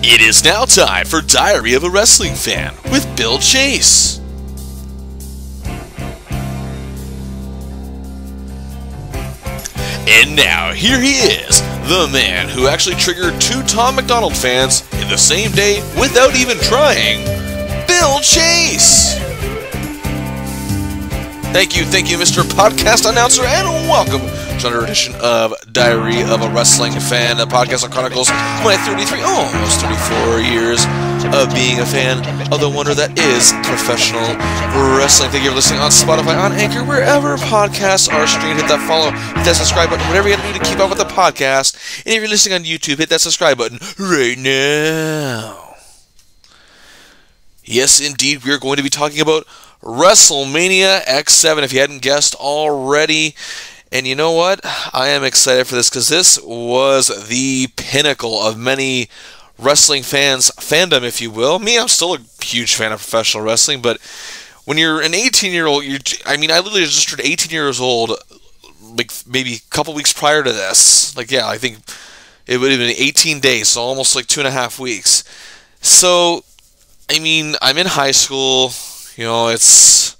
It is now time for Diary of a Wrestling Fan with Bill Chase. And now, here he is, the man who actually triggered 2 Tom McDonald fans in the same day without even trying, Bill Chase! Thank you, Mr. Podcast Announcer, and welcome to another edition of Diary of a Wrestling Fan, a podcast that chronicles my almost 34 years of being a fan of the wonder that is professional wrestling. Thank you for listening on Spotify, on Anchor, wherever podcasts are streamed. Hit that follow, hit that subscribe button, whatever you have to do to keep up with the podcast. And if you're listening on YouTube, hit that subscribe button right now. Yes, indeed, we are going to be talking about WrestleMania X7, if you hadn't guessed already. And you know what? I am excited for this because this was the pinnacle of many wrestling fans' fandom, if you will. Me, I'm still a huge fan of professional wrestling, but when you're an 18-year-old, I literally just turned 18 years old, like maybe a couple weeks prior to this. I think it would have been 18 days, so almost like 2.5 weeks. So, I'm in high school. It's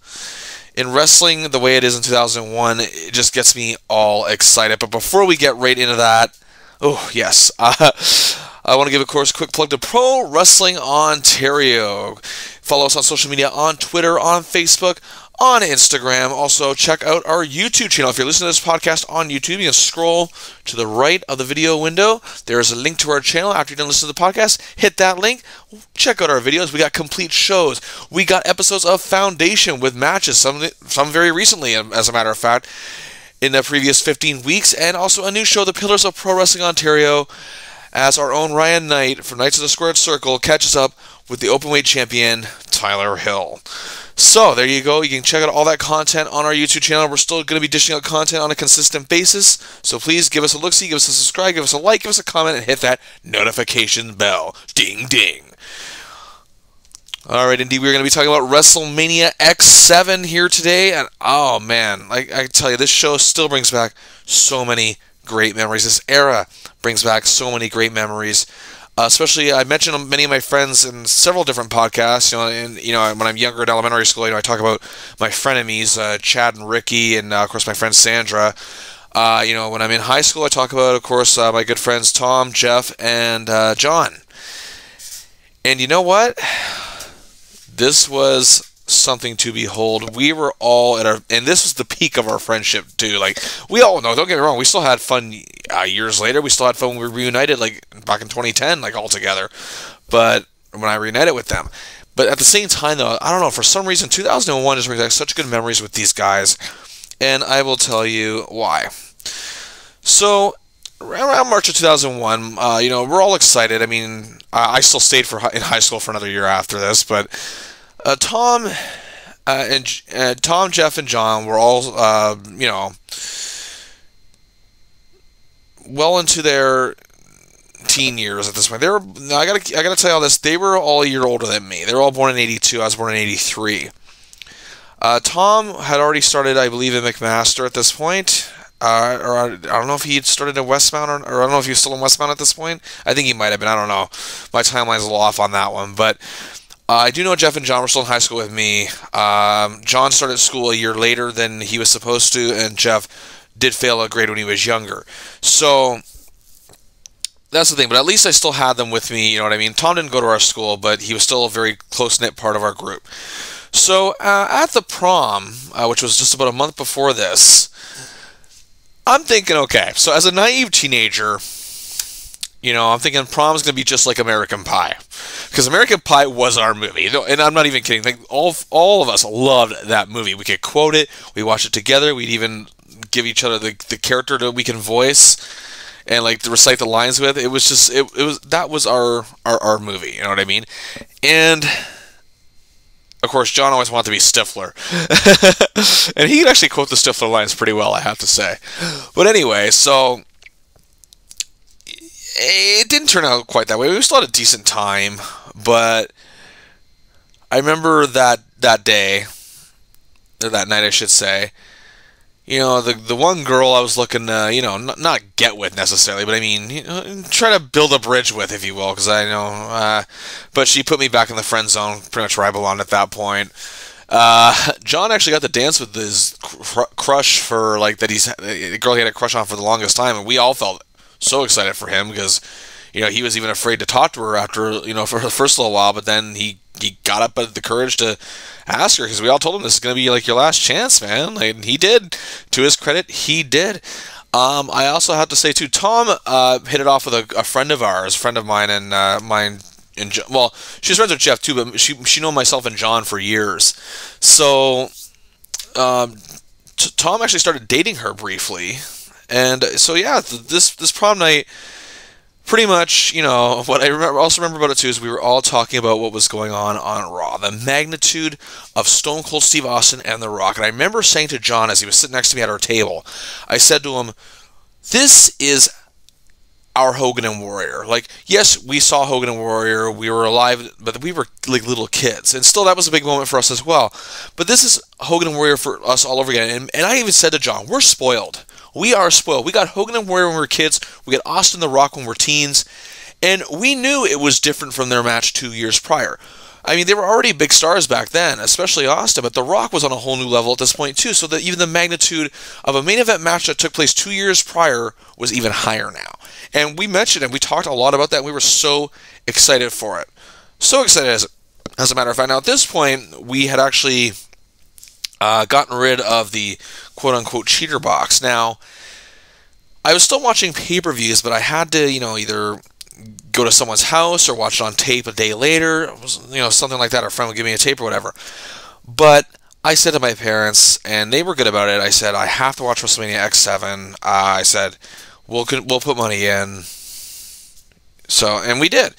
in wrestling the way it is in 2001. It just gets me all excited. But before we get right into that, I want to give, of course, a quick plug to Pro Wrestling Ontario. Follow us on social media, on Twitter, on Facebook, on Instagram. Also, check out our YouTube channel. If you're listening to this podcast on YouTube, you can scroll to the right of the video window. There is a link to our channel. After you're done listening to the podcast, hit that link. Check out our videos. We got complete shows. We got episodes of Foundation with matches, some very recently, as a matter of fact, in the previous 15 weeks. And also a new show, The Pillars of Pro Wrestling Ontario, as our own Ryan Knight from Knights of the Squared Circle catches up with the openweight champion, Tyler Hill. So, there you go. You can check out all that content on our YouTube channel. We're still going to be dishing out content on a consistent basis. So please give us a look-see, give us a subscribe, give us a like, give us a comment, and hit that notification bell. Ding, ding. Alright, indeed, we're going to be talking about WrestleMania X7 here today. And, oh, man, I tell you, this show still brings back so many great memories. This era brings back so many great memories. Especially, I mentioned many of my friends in several different podcasts. When I'm younger in elementary school, I talk about my frenemies, Chad and Ricky, and of course my friend Sandra. When I'm in high school, I talk about, of course, my good friends Tom, Jeff, and John. And you know what? This was something to behold. We were all and this was the peak of our friendship too. We all know, don't get me wrong, we still had fun years later. We still had fun when we reunited, back in 2010, all together. But when I reunited with them. But at the same time, though, I don't know, for some reason, 2001 just brings back such good memories with these guys. And I will tell you why. So, around March of 2001, we're all excited. I still stayed in high school for another year after this, but Tom, Jeff, and John were all, well into their teen years at this point. I gotta tell you all this. They were all a year older than me. They were all born in '82. I was born in '83. Tom had already started, I believe, in McMaster at this point. Or I don't know if he had started in Westmount, or I don't know if he was still in Westmount at this point. I think he might have been. I don't know. My timeline's a little off on that one, but I do know Jeff and John were still in high school with me. John started school a year later than he was supposed to, and Jeff did fail a grade when he was younger. So, that's the thing. But at least I still had them with me, you know what I mean? Tom didn't go to our school, but he was still a very close-knit part of our group. So, at the prom, which was just about a month before this, I'm thinking, okay, so as a naive teenager, I'm thinking prom's going to be just like American Pie. Because American Pie was our movie. And I'm not even kidding. All of us loved that movie. We could quote it. We watched it together. We'd even give each other the character that we can voice and to recite the lines with. It was just, that was our movie. You know what I mean? And of course, John always wanted to be Stifler. And he could actually quote the Stifler lines pretty well, I have to say. But anyway, so it didn't turn out quite that way. We still had a decent time, but I remember that day, or that night I should say, the one girl I was looking to, not get with necessarily, but I mean, try to build a bridge with, if you will, because I know, but she put me back in the friend zone, pretty much where I belonged at that point. John actually got to dance with his crush for, like, the girl he had a crush on for the longest time, and we all felt so excited for him because, he was even afraid to talk to her after, for the first little while, but then he got up with the courage to ask her because we all told him this is going to be like your last chance, man. And he did. To his credit, he did. I also have to say too, Tom hit it off with a friend of ours, a friend of mine, and mine. Well, she's friends with Jeff too, but she known myself and John for years. So Tom actually started dating her briefly, and so yeah, this prom night. Pretty much, what I also remember about it too is we were all talking about what was going on Raw, the magnitude of Stone Cold Steve Austin and The Rock. And I remember saying to John as he was sitting next to me at our table, I said to him, "This is our Hogan and Warrior. Like, yes, we saw Hogan and Warrior, we were alive, but we were like little kids, and still that was a big moment for us as well. But this is Hogan and Warrior for us all over again." And I even said to John, "We're spoiled. We are spoiled. We got Hogan and Warrior when we were kids. We got Austin The Rock when we were teens. And we knew it was different from their match 2 years prior. I mean, they were already big stars back then, especially Austin, but The Rock was on a whole new level at this point too, so that even the magnitude of a main event match that took place 2 years prior was even higher now." And we mentioned and we talked a lot about that, and we were so excited for it. So excited, as a matter of fact. Now, at this point, we had actually gotten rid of the quote-unquote cheater box. Now, I was still watching pay-per-views, but I had to, either go to someone's house or watch it on tape a day later. It was, something like that. Our friend would give me a tape or whatever. But I said to my parents, and they were good about it, I said, "I have to watch WrestleMania X7. I said, we'll put money in." So, and we did.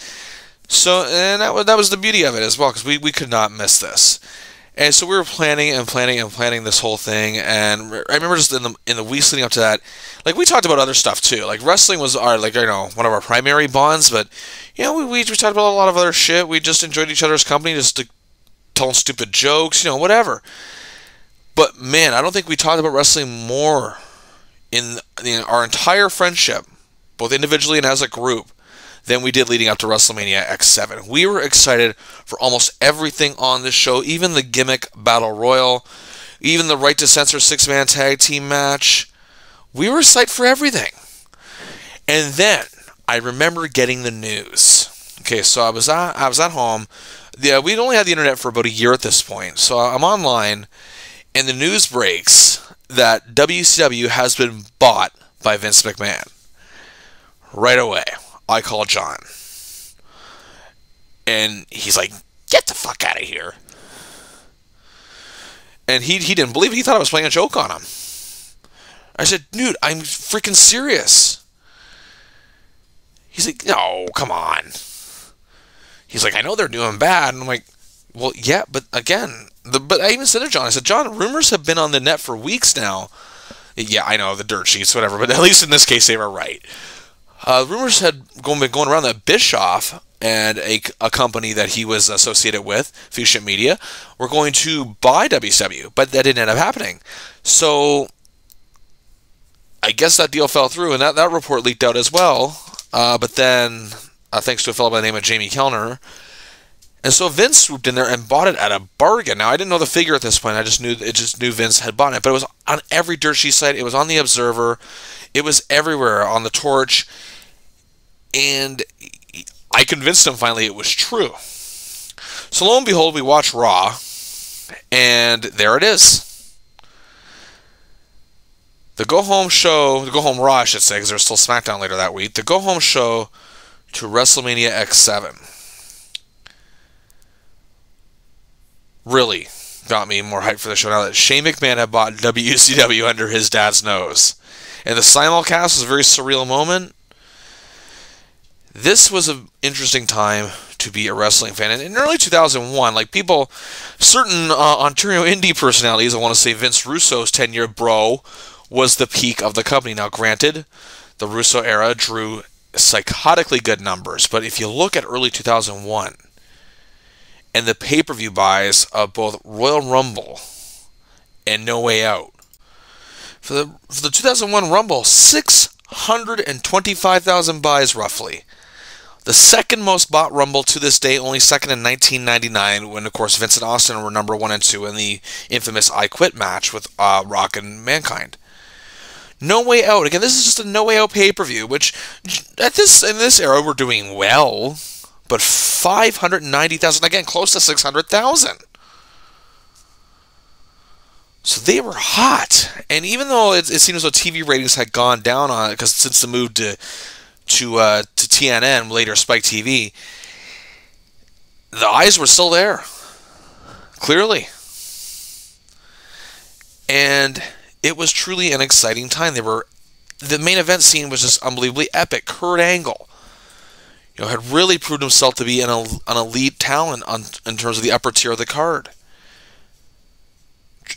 So, and that was the beauty of it as well, because we could not miss this. And so we were planning this whole thing, and I remember just in the weeks leading up to that, like, we talked about other stuff too. Like, wrestling was one of our primary bonds, but we talked about a lot of other shit. We just enjoyed each other's company, just telling stupid jokes, whatever. But man, I don't think we talked about wrestling more in our entire friendship, both individually and as a group, than we did leading up to WrestleMania X7. We were excited for almost everything on this show, even the gimmick Battle Royal, even the Right to Censor 6-man tag team match. We were psyched for everything. And then I remember getting the news. Okay, so I was at home. Yeah, we'd only had the internet for about a year at this point. So I'm online, and the news breaks that WCW has been bought by Vince McMahon. Right away, I call John. And he's like, "Get the fuck out of here." And he didn't believe it. He thought I was playing a joke on him. I said, "Dude, I'm freaking serious." He's like, "No, come on." He's like, "I know they're doing bad." And I'm like, "Well, yeah, but again," but I even said to John, I said, "John, rumors have been on the net for weeks now." Yeah, I know, the dirt sheets, whatever, but at least in this case they were right. Rumors had been going around that Bischoff and a company that he was associated with, Fuchsia Media, were going to buy WCW, but that didn't end up happening. So I guess that deal fell through, and that report leaked out as well. But then, thanks to a fellow by the name of Jamie Kellner, and so Vince swooped in there and bought it at a bargain. Now, I didn't know the figure at this point. I just knew Vince had bought it, but it was on every dirt sheet site. It was on the Observer. It was everywhere on the Torch. And I convinced him finally it was true. So lo and behold, we watch Raw, and there it is. The go-home Raw, I should say, because there was still SmackDown later that week. The go-home show to WrestleMania X7 really got me more hyped for the show now that Shane McMahon had bought WCW under his dad's nose. And the simulcast was a very surreal moment. This was an interesting time to be a wrestling fan. And in early 2001, like certain Ontario indie personalities, I want to say Vince Russo's 10-year bro, was the peak of the company. Now, granted, the Russo era drew psychotically good numbers, but if you look at early 2001 and the pay-per-view buys of both Royal Rumble and No Way Out, For the 2001 Rumble, 625,000 buys roughly. The second most bought Rumble to this day, only second in 1999, when, of course, Vince and Austin were number 1 and 2 in the infamous I Quit match with Rock and Mankind. No Way Out. Again, this is just a No Way Out pay-per-view, which in this era we're doing well, but 590,000, again, close to 600,000. So they were hot, and even though it seems as though TV ratings had gone down on it, because since the move to TNN, later Spike TV, the eyes were still there, clearly. And it was truly an exciting time. The main event scene was just unbelievably epic. Kurt Angle, had really proved himself to be an elite talent in terms of the upper tier of the card.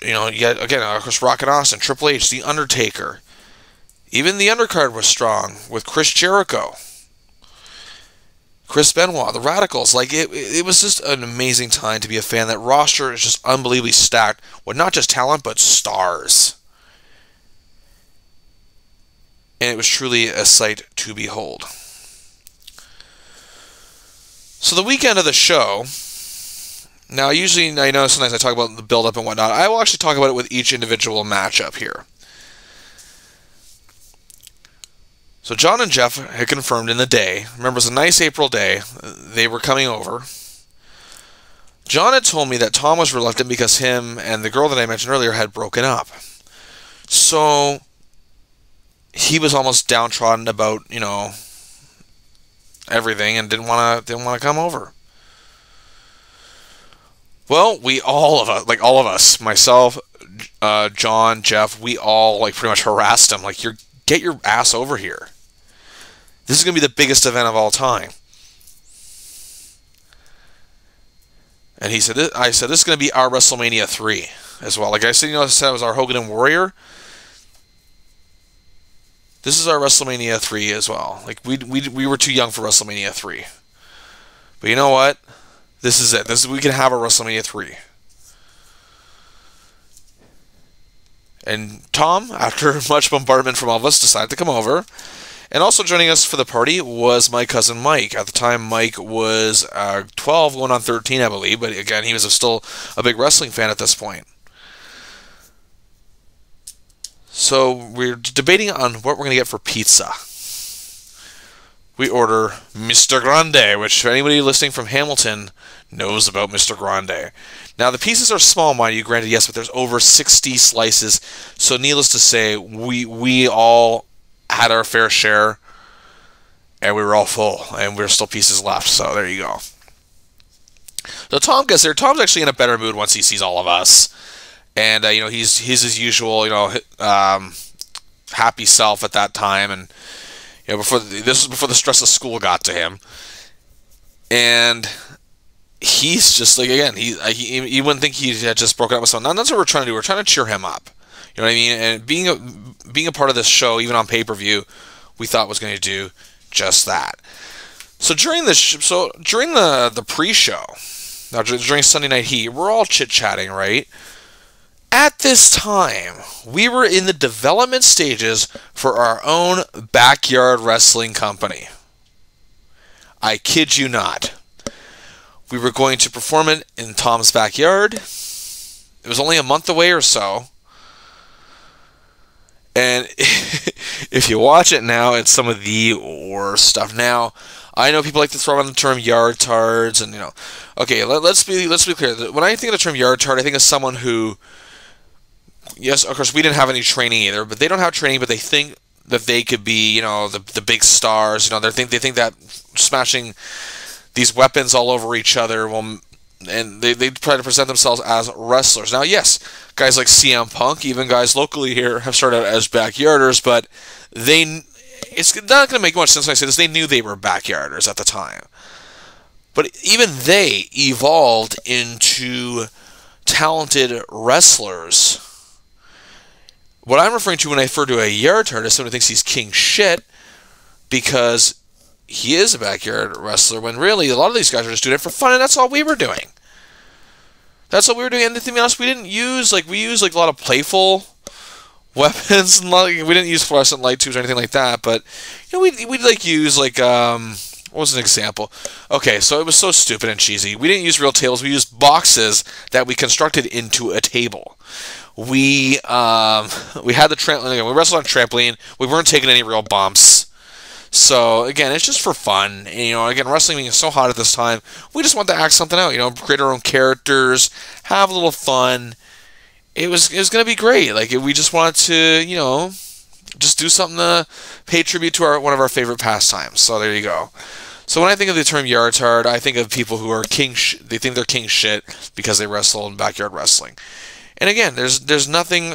Yet again, of course, Rock and Austin, Triple H, The Undertaker. Even the undercard was strong with Chris Jericho, Chris Benoit, the Radicals. It was just an amazing time to be a fan. That roster is just unbelievably stacked with not just talent, but stars. And it was truly a sight to behold. So the weekend of the show, now usually, I know sometimes I talk about the build-up and whatnot. I will actually talk about it with each individual matchup here. So John and Jeff had confirmed in the day, remember it was a nice April day, they were coming over. John had told me that Tom was reluctant because him and the girl that I mentioned earlier had broken up. So he was almost downtrodden about, everything and didn't want to come over. Well, all of us, myself, John, Jeff, we all pretty much harassed him. Get your ass over here. This is going to be the biggest event of all time. And he said, I said, this is going to be our WrestleMania 3 as well. Like I said, I said it was our Hogan and Warrior. This is our WrestleMania 3 as well. We were too young for WrestleMania 3. But you know what? This is it. We can have a WrestleMania 3. And Tom, after much bombardment from all of us, decided to come over. And also joining us for the party was my cousin Mike. At the time, Mike was 12, going on 13, I believe. But again, he was still a big wrestling fan at this point. So we're debating on what we're going to get for pizza. We order Mr. Grande, which anybody listening from Hamilton knows about Mr. Grande. Now, the pieces are small, mind you, granted, yes, but there's over 60 slices. So needless to say, we all had our fair share, and we were all full, and there's still pieces left. So there you go. So Tom gets there. Tom's actually in a better mood once he sees all of us. And, he's his usual, happy self at that time. And, this was before the stress of school got to him. And he's just again, he wouldn't think he had just broken up with someone. Now, that's what we're trying to do. We're trying to cheer him up. You know what I mean? And being a part of this show, even on pay-per-view, we thought was going to do just that. So during the pre-show, now during Sunday Night Heat, we're all chit-chatting, right? At this time, we were in the development stages for our own backyard wrestling company. I kid you not. We were going to perform it in Tom's backyard. It was only a month away or so. And if you watch it now, it's some of the worst stuff. Now, I know people like to throw around the term yard tards, and okay, let's be clear. When I think of the term yard tard, I think of someone who, yes, of course, we didn't have any training either, but they don't have training, but they think that they could be, the big stars. They think that smashing these weapons all over each other will. And they try to present themselves as wrestlers. Now, yes, guys like CM Punk, even guys locally here, have started out as backyarders, but it's not going to make much sense when I say this. They knew they were backyarders at the time. But even they evolved into talented wrestlers. What I'm referring to when I refer to a yard tard is someone who thinks he's king shit because he is a backyard wrestler, when really a lot of these guys are just doing it for fun, and that's all we were doing. That's all we were doing. And to be honest, we didn't use we used a lot of playful weapons. We didn't use fluorescent light tubes or anything like that, but we'd like use like what was an example? Okay, so it was so stupid and cheesy. We didn't use real tables. We used boxes that we constructed into a table. We had the trampoline. We wrestled on trampoline. We weren't taking any real bumps. So again, it's just for fun. And, again, wrestling being so hot at this time, we just want to act something out. Create our own characters, have a little fun. It was going to be great. Like we just wanted to, just do something to pay tribute to one of our favorite pastimes. So there you go. So when I think of the term yartard, I think of people who are they think they're king shit because they wrestle in backyard wrestling. And again, there's nothing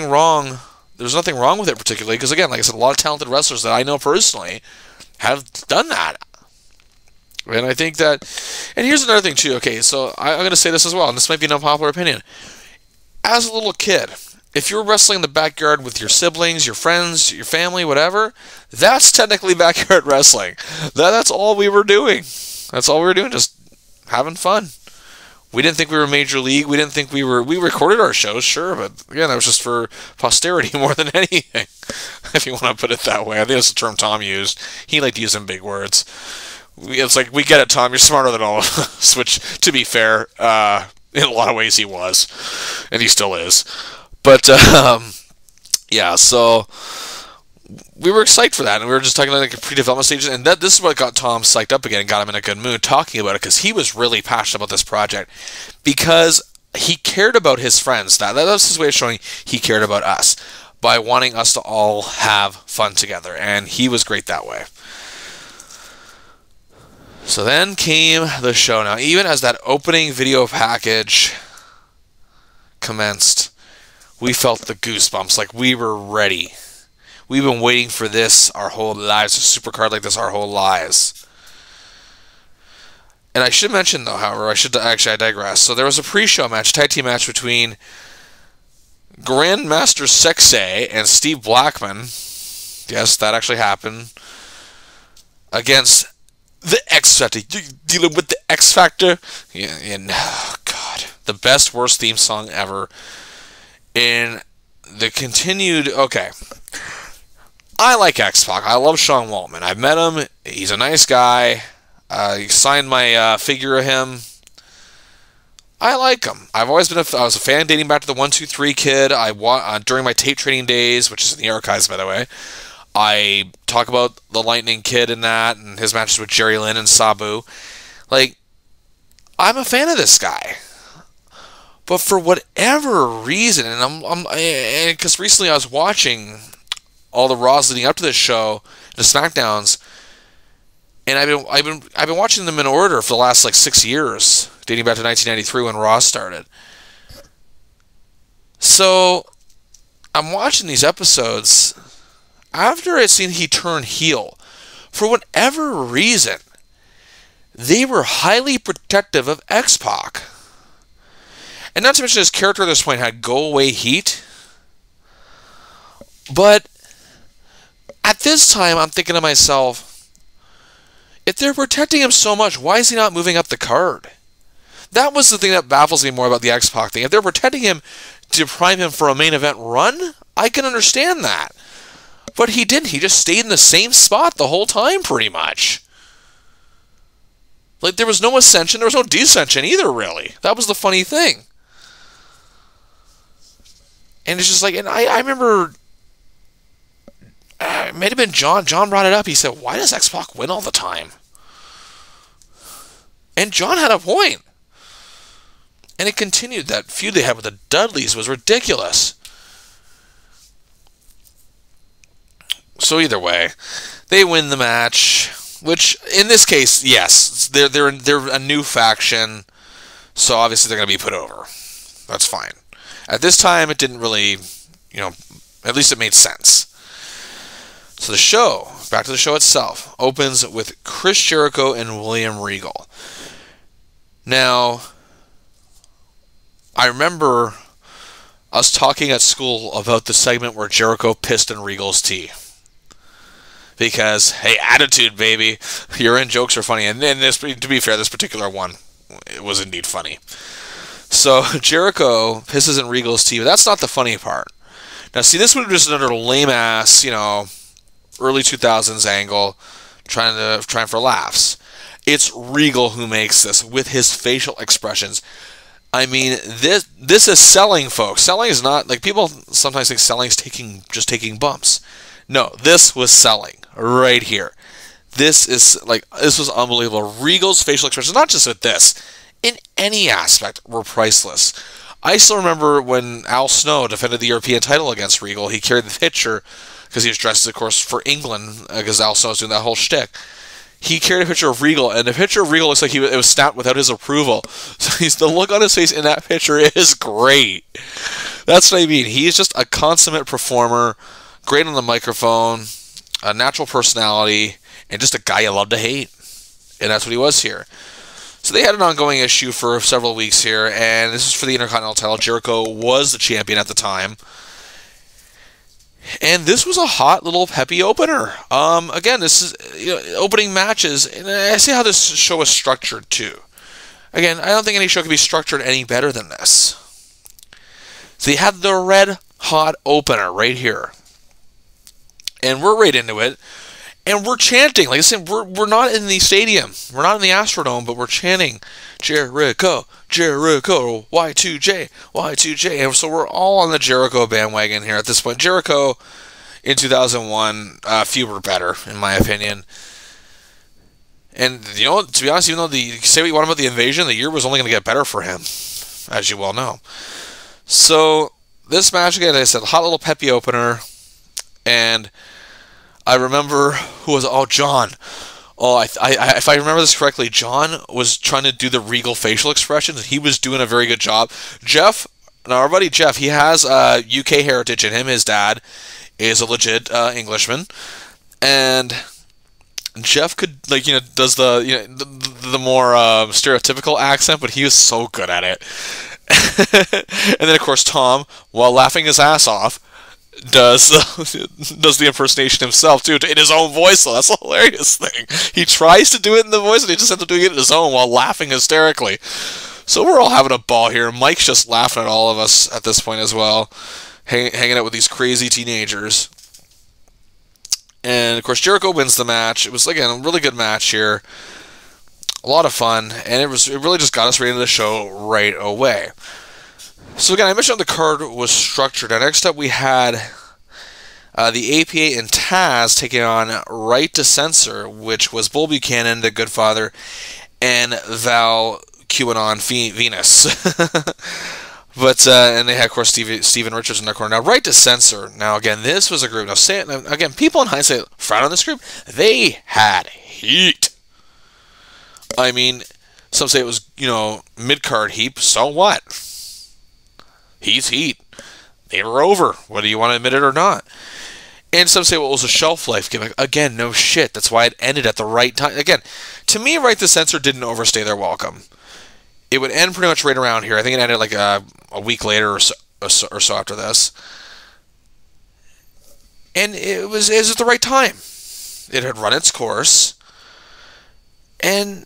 wrong. There's nothing wrong with it particularly because, again, like I said, a lot of talented wrestlers that I know personally have done that. And I think that, and here's another thing too. Okay, so I'm going to say this as well, and this might be an unpopular opinion. As a little kid, if you're wrestling in the backyard with your siblings, your friends, your family, whatever, that's technically backyard wrestling. That's all we were doing. That's all we were doing, just having fun. We didn't think we were Major League. We didn't think we recorded our shows, sure, but again, that was just for posterity more than anything, if you want to put it that way. I think that's the term Tom used. He liked using big words. It's like, we get it, Tom. You're smarter than all of us, which, to be fair, in a lot of ways he was, and he still is. But, yeah, so we were excited for that, and we were just talking like a pre-development stages, and this is what got Tom psyched up again and got him in a good mood talking about it, because he was really passionate about this project, because he cared about his friends. That was his way of showing he cared about us, by wanting us to all have fun together, and he was great that way. So then came the show. Now, even as that opening video package commenced, we felt the goosebumps, like we were ready. We've been waiting for this our whole lives, a supercard like this our whole lives. And I should mention, though, however, I digress. So there was a pre-show match, tag team match between Grandmaster Sexay and Steve Blackman. Yes, that actually happened. Against the X Factor. Dealing with the X Factor. Yeah, and oh God, the best, worst theme song ever. In the continued, okay. I like X-Pac. I love Sean Waltman. I've met him. He's a nice guy. He signed my figure of him. I like him. I was a fan dating back to the 1-2-3 Kid. During my tape trading days, which is in the archives, by the way. I talk about the Lightning Kid in that, and his matches with Jerry Lynn and Sabu. Like, I'm a fan of this guy. But for whatever reason, and because recently I was watching all the Raws leading up to this show, the SmackDowns, and I've been watching them in order for the last like 6 years, dating back to 1993 when Raw started. So I'm watching these episodes. After I seen he turned heel, for whatever reason, they were highly protective of X-Pac. And not to mention his character at this point had go-away heat. But at this time, I'm thinking to myself, if they're protecting him so much, why is he not moving up the card? That was the thing that baffles me more about the X-Pac thing. If they're protecting him to prime him for a main event run, I can understand that. But he didn't. He just stayed in the same spot the whole time, pretty much. Like, there was no ascension, there was no descension either, really. That was the funny thing. And it's just like, and I remember, it might have been John. John brought it up. He said, why does X-Pac win all the time? And John had a point. And it continued. That feud they had with the Dudleys was ridiculous. So either way, they win the match, which in this case, yes, they're a new faction, so obviously they're going to be put over. That's fine. At this time, it didn't really, at least it made sense. So the show, back to the show itself, opens with Chris Jericho and William Regal. Now, I remember us talking at school about the segment where Jericho pissed in Regal's tea. Because, hey, attitude, baby. Your in jokes are funny. And then this, to be fair, this particular one, it was indeed funny. So Jericho pisses in Regal's tea, but that's not the funny part. Now, see, this would have just another lame ass, early 2000s angle, trying for laughs. It's Regal who makes this with his facial expressions. I mean, this is selling, folks. Selling is not like people sometimes think selling is taking bumps. No, this was selling right here. This was unbelievable. Regal's facial expressions, not just with this, in any aspect, were priceless. I still remember when Al Snow defended the European title against Regal. He carried the picture because he was dressed, of course, for England because Al Snow was doing that whole shtick. He carried a picture of Regal, and the picture of Regal looks like it was stamped without his approval. So the look on his face in that picture is great. That's what I mean. He's just a consummate performer, great on the microphone, a natural personality, and just a guy you love to hate. And that's what he was here. So they had an ongoing issue for several weeks here, and this is for the Intercontinental title. Jericho was the champion at the time. And this was a hot little peppy opener. Again, this is opening matches, and I see how this show is structured too. Again, I don't think any show can be structured any better than this. So you have the red hot opener right here, and we're right into it, and we're chanting. Like I said, we're not in the stadium, we're not in the Astrodome, but we're chanting Jericho, Jericho, Y2J, Y2J. And so we're all on the Jericho bandwagon here at this point. Jericho in 2001, few were better, in my opinion. And, to be honest, even though say what you want about the invasion, the year was only going to get better for him, as you well know. So, this match, again, as I said, hot little peppy opener. And I remember, John. Oh, if I remember this correctly, John was trying to do the Regal facial expressions, and he was doing a very good job. Jeff, now our buddy Jeff, he has UK heritage in him. His dad is a legit Englishman, and Jeff could does the more stereotypical accent, but he was so good at it. And then of course Tom, while laughing his ass off, does the impersonation himself too, in his own voice. So that's a hilarious thing. He tries to do it in the voice, and he just ends up doing it in his own while laughing hysterically. So we're all having a ball here. Mike's just laughing at all of us at this point as well, hanging out with these crazy teenagers. And of course Jericho wins the match. It was again a really good match here, a lot of fun, and it really just got us right into the show right away. So again, I mentioned the card was structured. And next up we had the APA and Taz taking on Right to Censor, which was Bull Buchanan, the Good Father, and Val QAnon Venus. But and they had, of course, Steven Richards in their corner. Now, Right to Censor. Now, again, this was a group. Now, again, people in hindsight frown on this group. They had heat. I mean, some say it was, mid-card heat. So what? He's heat. They were over, whether you want to admit it or not. And some say, well, it was a shelf life gimmick. Again, no shit. That's why it ended at the right time. Again, to me, Right to Censor didn't overstay their welcome. It would end pretty much right around here. I think it ended like a week later or so after this. And it was at the right time. It had run its course. And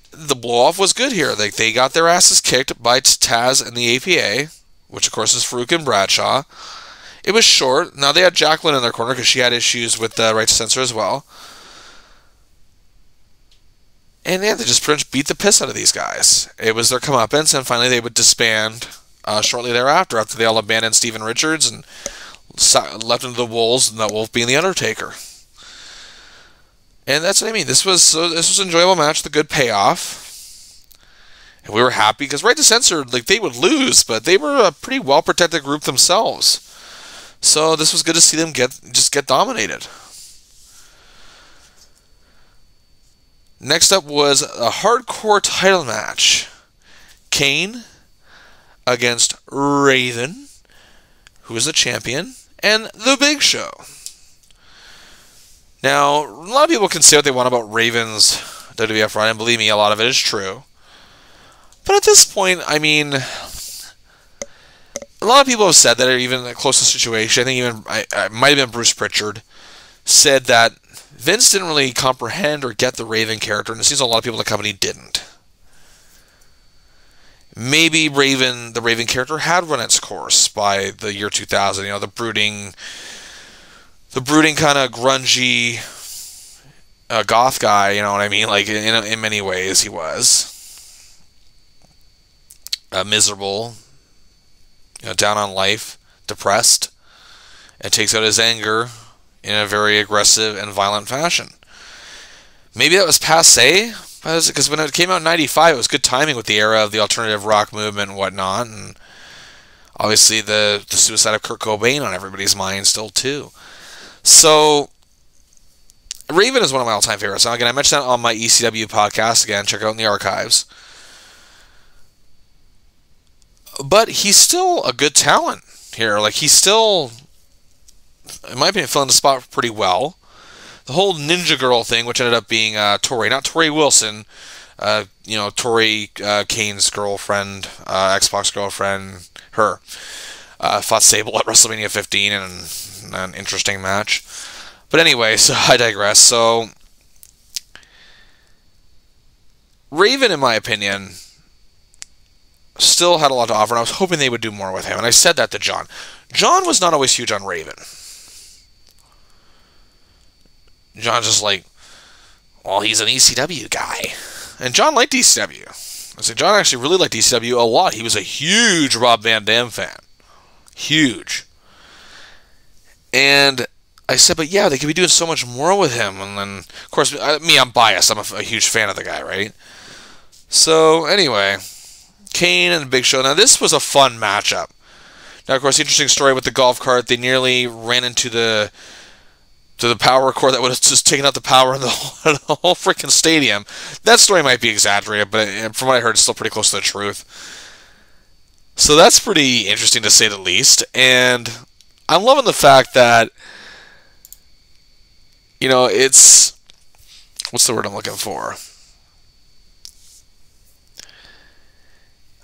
the blow-off was good here. They got their asses kicked by Taz and the APA, which of course is Farouk and Bradshaw. It was short. Now they had Jacqueline in their corner because she had issues with Right to Censor as well. And yeah, they just pretty much beat the piss out of these guys. It was their comeuppance, and finally they would disband shortly thereafter, after they all abandoned Steven Richards and left him to the Wolves, and that Wolf being the Undertaker. And that's what I mean. This was an enjoyable match, the good payoff. And we were happy because Right to Censor, they would lose, but they were a pretty well protected group themselves. So this was good to see them get dominated. Next up was a hardcore title match. Kane against Raven, who is the champion, and The Big Show. Now, a lot of people can say what they want about Raven's WWF run, and believe me, a lot of it is true. But at this point, I mean, a lot of people have said that, or even the closest situation, I think even, I might have been Bruce Pritchard, said that Vince didn't really comprehend or get the Raven character, and it seems a lot of people in the company didn't. maybe the Raven character had run its course by the year 2000. The brooding kind of grungy goth guy. You know what I mean? Like in many ways, he was miserable, down on life, depressed, and takes out his anger in a very aggressive and violent fashion. Maybe that was passé, because when it came out in '95, it was good timing with the era of the alternative rock movement and whatnot, and obviously the suicide of Kurt Cobain on everybody's mind still too. So Raven is one of my all-time favorites. Now, again, I mentioned that on my ECW podcast. Again, check it out in the archives. But he's still a good talent here. Like, he's still, in my opinion, filling the spot pretty well. The whole Ninja Girl thing, which ended up being Tori, not Tori Wilson, Tori Kane's girlfriend, Xbox girlfriend, her, fought Sable at WrestleMania 15 in an interesting match. But anyway, so I digress. So, Raven, in my opinion, still had a lot to offer, and I was hoping they would do more with him. And I said that to John. John was not always huge on Raven. John's just like, well, he's an ECW guy. And John liked ECW. I said, John actually really liked ECW a lot. He was a huge Rob Van Dam fan. Huge. And I said, but yeah, they could be doing so much more with him. And then, of course, I'm biased. I'm a huge fan of the guy, right? So, anyway, Kane and Big Show. Now, this was a fun matchup. Now, of course, interesting story with the golf cart. They nearly ran into the power cord that would have just taken out the power in the whole freaking stadium. That story might be exaggerated, but from what I heard, it's still pretty close to the truth. So that's pretty interesting, to say the least. And I'm loving the fact that, it's... What's the word I'm looking for?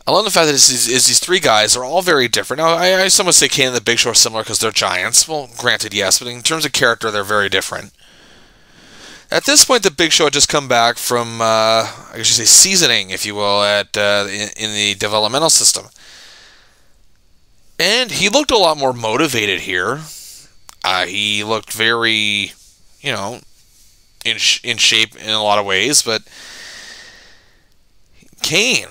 I love the fact that it's these three guys are all very different. Now, I somewhat say Kane and the Big Show are similar because they're giants. Well, granted, yes, but in terms of character, they're very different. At this point, the Big Show had just come back from, I guess you say, seasoning, if you will, in the developmental system. And he looked a lot more motivated here. He looked very, in shape in a lot of ways, but Kane...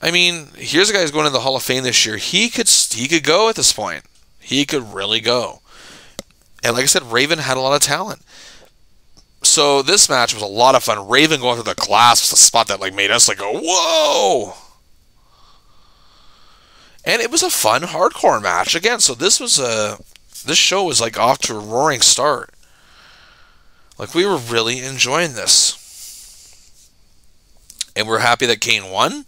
I mean, here's a guy who's going to the Hall of Fame this year. He could go at this point. He could really go. And like I said, Raven had a lot of talent. So this match was a lot of fun. Raven going through the glass was the spot that made us go, whoa! And it was a fun hardcore match again. So this show was off to a roaring start. We were really enjoying this. And we're happy that Kane won.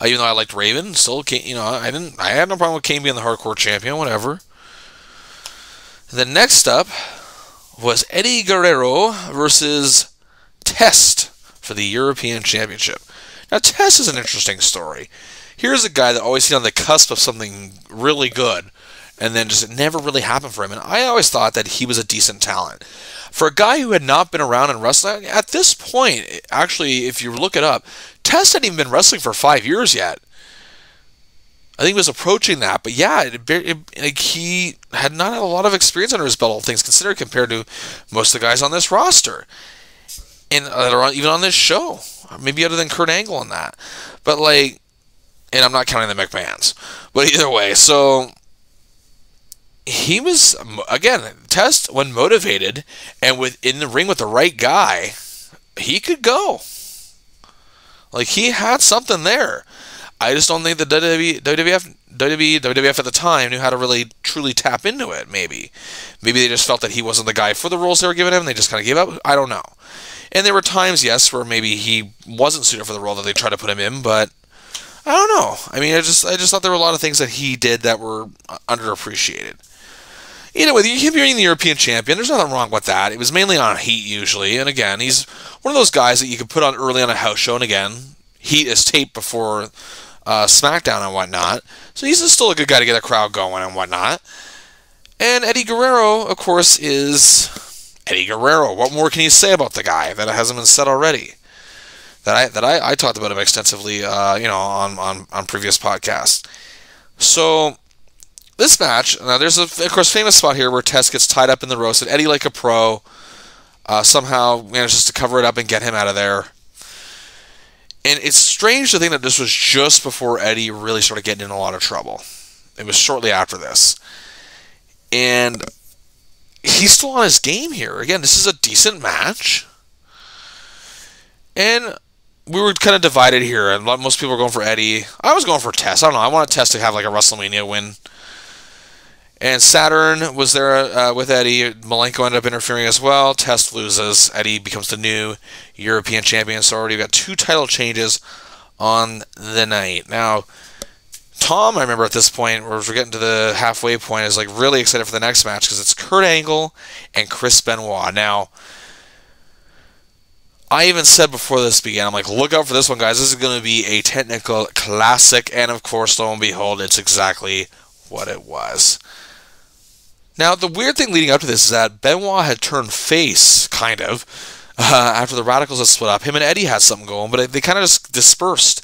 Even though I liked Raven, still, Kane, I had no problem with Kane being the hardcore champion, whatever. The next up was Eddie Guerrero versus Test for the European Championship. Now, Test is an interesting story. Here's a guy that always seemed on the cusp of something really good, and then just it never really happened for him. And I always thought that he was a decent talent. For a guy who had not been around in wrestling, at this point, actually, if you look it up, Test hadn't even been wrestling for 5 years yet. I think he was approaching that, but yeah, he had not had a lot of experience under his belt, all things considered, compared to most of the guys on this roster, and even on this show, maybe other than Kurt Angle in that. But and I'm not counting the McMahons, but either way, so he was, again, Test, when motivated and in the ring with the right guy, he could go. He had something there. I just don't think the WWF at the time knew how to really, truly tap into it, maybe. Maybe they just felt that he wasn't the guy for the roles they were giving him, and they just kind of gave up. I don't know. And there were times, yes, where maybe he wasn't suited for the role that they tried to put him in, but I don't know. I mean, I just thought there were a lot of things that he did that were underappreciated. Either way, him being the European champion, there's nothing wrong with that. It was mainly on Heat, usually. And again, he's one of those guys that you could put on early on a house show. And again, Heat is taped before SmackDown and whatnot. So he's still a good guy to get a crowd going and whatnot. And Eddie Guerrero, of course, is Eddie Guerrero. What more can you say about the guy that hasn't been said already? that I talked about him extensively, on previous podcasts. So this match, now there's of course famous spot here where Test gets tied up in the ropes, and Eddie, like a pro, somehow manages to cover it up and get him out of there. And it's strange to think that this was just before Eddie really started getting in a lot of trouble. It was shortly after this. And he's still on his game here. Again, this is a decent match. And we were kind of divided here, and most people were going for Eddie. I was going for Test. I don't know. I wanted Test to have like a WrestleMania win. And Saturn was there with Eddie. Malenko ended up interfering as well. Test loses. Eddie becomes the new European champion. So already we've got 2 title changes on the night. Now, Tom, I remember at this point, where we're getting to the halfway point, is like really excited for the next match because it's Kurt Angle and Chris Benoit. Now, I even said before this began, I'm like, look out for this one, guys. This is going to be a technical classic. And of course, lo and behold, it's exactly what it was. Now, the weird thing leading up to this is that Benoit had turned face, kind of, after the Radicals had split up. Him and Eddie had something going, but they kind of just dispersed.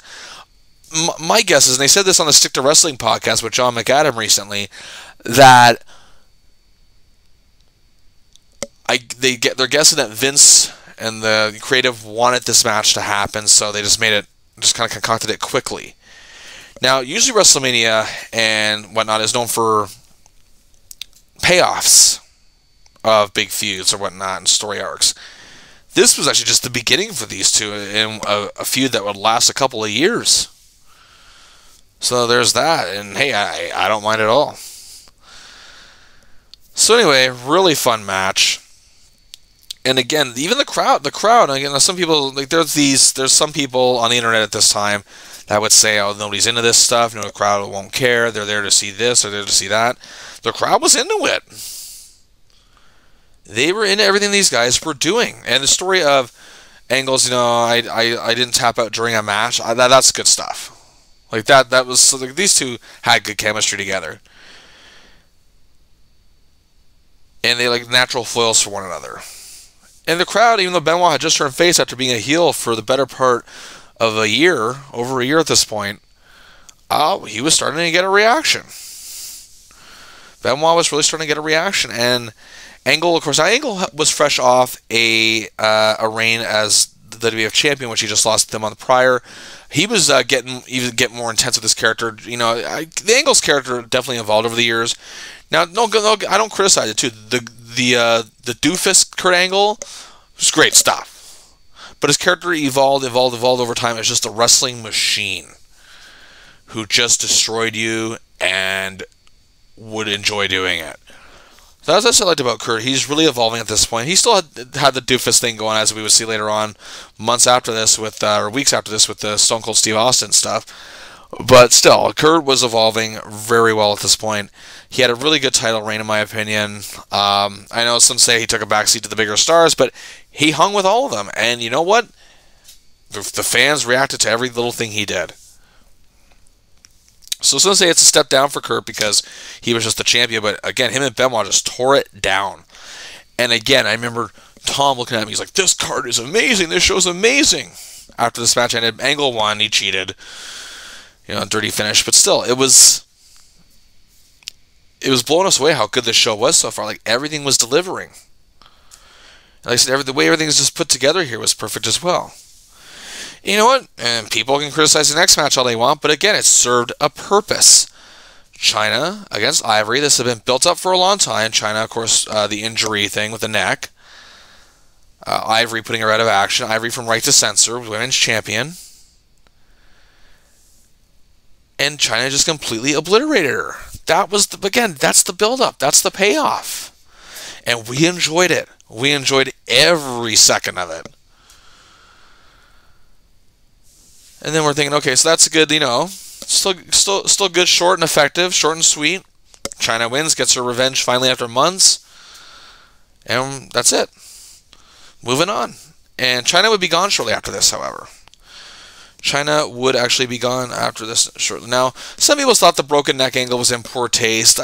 My guess is, and they said this on the Stick to Wrestling podcast with John McAdam recently, that they're guessing that Vince and the creative wanted this match to happen, so they just kind of concocted it quickly. Now, usually WrestleMania and whatnot is known for payoffs of big feuds or whatnot and story arcs. This was actually just the beginning for these two in a feud that would last a couple of years. So there's that, and hey, I don't mind at all. So anyway, really fun match. And again, even the crowd, again, some people, like there's some people on the internet at this time that would say, oh, nobody's into this stuff, the crowd won't care, they're there to see this, or they're there to see that. The crowd was into it. They were into everything these guys were doing. And the story of Angle's, I didn't tap out during a match, that's good stuff. Like that was, like, these two had good chemistry together. And they like natural foils for one another. And the crowd, even though Benoit had just turned face after being a heel for the better part of a year, over a year at this point, he was starting to get a reaction. Benoit was really starting to get a reaction. And Angle, of course, Angle was fresh off a reign as the WWF champion, which he just lost to the month prior. He was getting more intense with his character. The Angle's character definitely evolved over the years. Now, no, I don't criticize it too. The doofus Kurt Angle was great stuff, but his character evolved over time. It's just a wrestling machine who just destroyed you and would enjoy doing it. So that's what I liked about Kurt. He's really evolving at this point. He still had the doofus thing going, as we would see later on, months after this, or weeks after this, with the Stone Cold Steve Austin stuff. But still, Kurt was evolving very well at this point. He had a really good title reign, in my opinion. I know some say he took a backseat to the bigger stars, but he hung with all of them. And you know what? The fans reacted to every little thing he did. So some say it's a step down for Kurt because he was just the champion. But again, him and Benoit just tore it down. And again, I remember Tom looking at me. He's like, this card is amazing. This show's amazing. After this match ended, Angle won. He cheated. Dirty finish. But still, it was blowing us away how good this show was so far. Like, everything was delivering. Like I said, the way everything's just put together here was perfect as well. You know what? And people can criticize the next match all they want, but again, it served a purpose. China against Ivory. This had been built up for a long time. China, of course, the injury thing with the neck. Ivory putting her out of action. Ivory from Right to Censor, women's champion. And China just completely obliterated her. That was, that's the build-up. That's the payoff. And we enjoyed it. We enjoyed every second of it. And then we're thinking, okay, so that's a good, still good, short and effective, short and sweet. China wins, gets her revenge finally after months. And that's it. Moving on. And China would be gone shortly after this, however. China would actually be gone after this shortly. Now, some people thought the broken neck angle was in poor taste.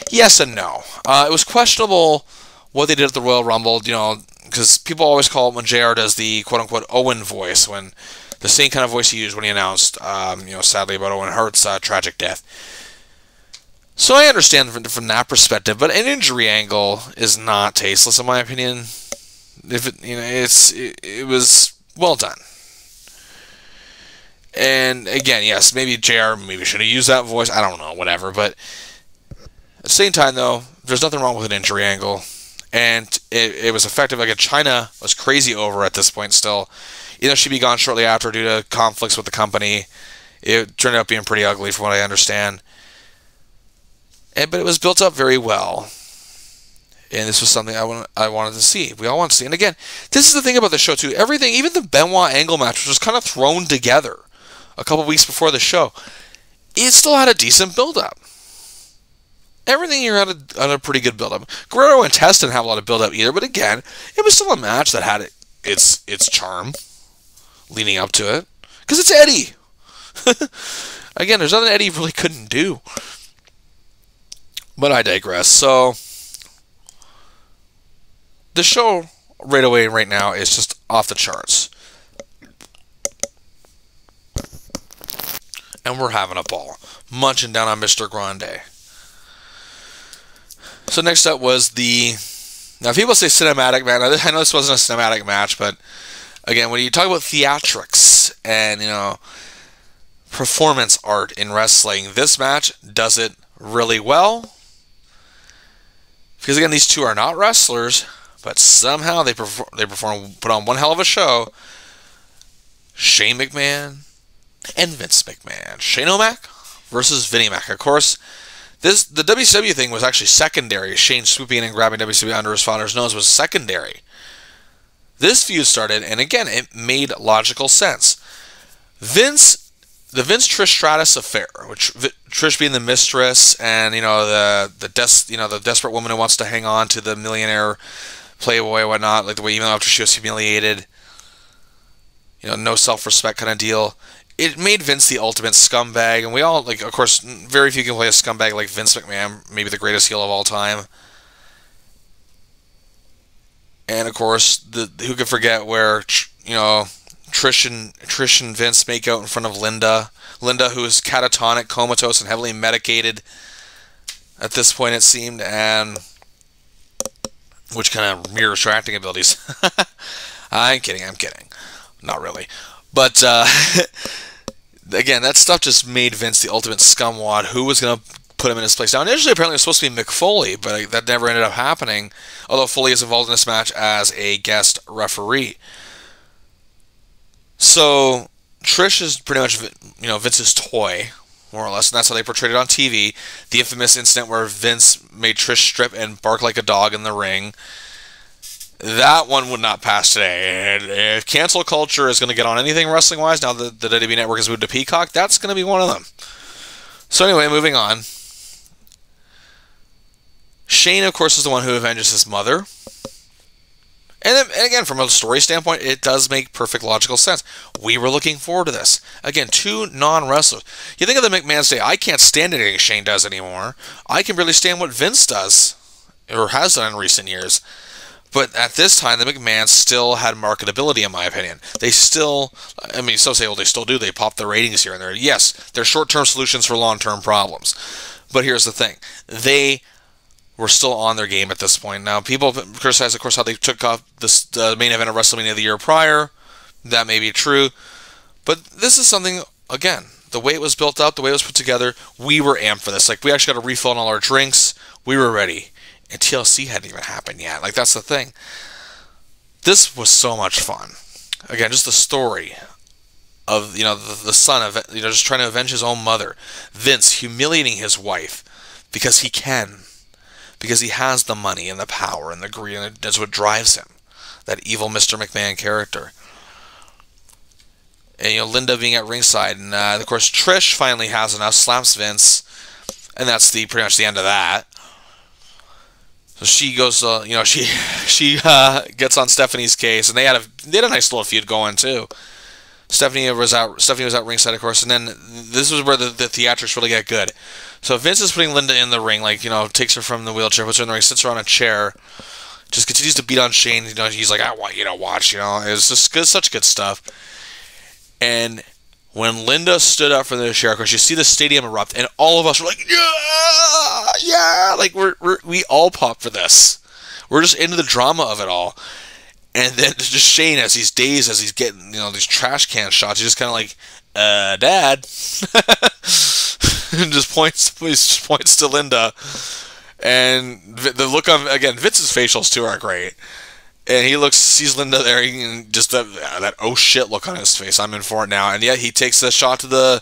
Yes and no. It was questionable what they did at the Royal Rumble. because people always call it when JR does the quote-unquote Owen voice, when the same kind of voice he used when he announced, sadly about Owen Hart's tragic death. So I understand from that perspective, but an injury angle is not tasteless in my opinion. If it was well done. And again, yes, maybe JR should have used that voice. I don't know, whatever. But at the same time, though, there's nothing wrong with an injury angle. And it was effective. Like, China was crazy over at this point still. Even though she'd be gone shortly after due to conflicts with the company. It turned out being pretty ugly from what I understand. But it was built up very well. And this was something I wanted to see. We all want to see. And again, this is the thing about the show, too. Everything, even the Benoit Angle match, which was kind of thrown together a couple weeks before the show, it still had a decent build-up. Everything here had a pretty good build-up. Guerrero and Test didn't have a lot of build-up either, but again, it was still a match that had its charm leading up to it. Because it's Eddie. Again, there's nothing Eddie really couldn't do. But I digress. So the show right away, right now, is just off the charts. And we're having a ball. Munching down on Mr. Grande. So next up was the... Now, people say cinematic, man. I know this wasn't a cinematic match, but again, when you talk about theatrics and, performance art in wrestling, this match does it really well. Because, again, these two are not wrestlers, but somehow they put on one hell of a show. Shane McMahon and Vince McMahon. Shane O'Mac versus Vinnie Mac. Of course, the WCW thing was actually secondary. Shane swooping in and grabbing WCW under his father's nose was secondary. This feud started, and again, it made logical sense. The Vince Trish Stratus affair, which Trish being the mistress, and the desperate woman who wants to hang on to the millionaire playboy and whatnot, like the way even after she was humiliated, no self-respect kind of deal. It made Vince the ultimate scumbag, and we all, of course, very few can play a scumbag like Vince McMahon, maybe the greatest heel of all time. And of course, who could forget where, Trish and Vince make out in front of Linda. Linda, who is catatonic, comatose, and heavily medicated at this point, it seemed, and which kind of mirrors her acting abilities. I'm kidding. Not really. But, again, that stuff just made Vince the ultimate scumwad. Who was going to put him in his place? Now, initially, apparently, it was supposed to be Mick Foley, but that never ended up happening, although Foley is involved in this match as a guest referee. So, Trish is pretty much, Vince's toy, more or less, and that's how they portrayed it on TV. The infamous incident where Vince made Trish strip and bark like a dog in the ring. That one would not pass today. And if cancel culture is going to get on anything wrestling-wise, now that the WWE Network has moved to Peacock, that's going to be one of them. So anyway, moving on. Shane, of course, is the one who avenges his mother. And again, from a story standpoint, it does make perfect logical sense. We were looking forward to this. Again, two non-wrestlers. You think of the McMahon say, I can't stand anything Shane does anymore. I can barely stand what Vince does, or has done in recent years. But at this time, the McMahons still had marketability, in my opinion. They still, some say, well, they still do. They pop the ratings here and there. Yes, they're short-term solutions for long-term problems. But here's the thing. They were still on their game at this point. Now, people criticize, of course, how they took off the main event of WrestleMania the year prior. That may be true. But this is something, again, the way it was built up, the way it was put together, we were amped for this. We actually got a refill on all our drinks. We were ready. And TLC hadn't even happened yet. That's the thing. This was so much fun. Again, just the story of, the son of, just trying to avenge his own mother. Vince humiliating his wife because he can. Because he has the money and the power and the greed, and that's what drives him. That evil Mr. McMahon character. And, Linda being at ringside. And, of course, Trish finally has enough, slaps Vince. And that's pretty much the end of that. So she goes, she gets on Stephanie's case, and they had a nice little feud going too. Stephanie was out ringside, of course, and then this was where the theatrics really get good. So Vince is putting Linda in the ring, takes her from the wheelchair, puts her in the ring, sits her on a chair, just continues to beat on Shane. You know, he's like, I want you to watch. You know, it's just good, such good stuff. And when Linda stood up for the chair, of course, you see the stadium erupt, and all of us were like, yeah, yeah, like we all popped for this. We're just into the drama of it all. And then just Shane, as he's dazed, as he's getting, you know, these trash can shots, he's just kind of like, Dad, and just points to Linda. And the look on, again, Vince's facials too are great. And he sees Linda there, and just that oh shit look on his face. I'm in for it now. And yeah, he takes the shot to the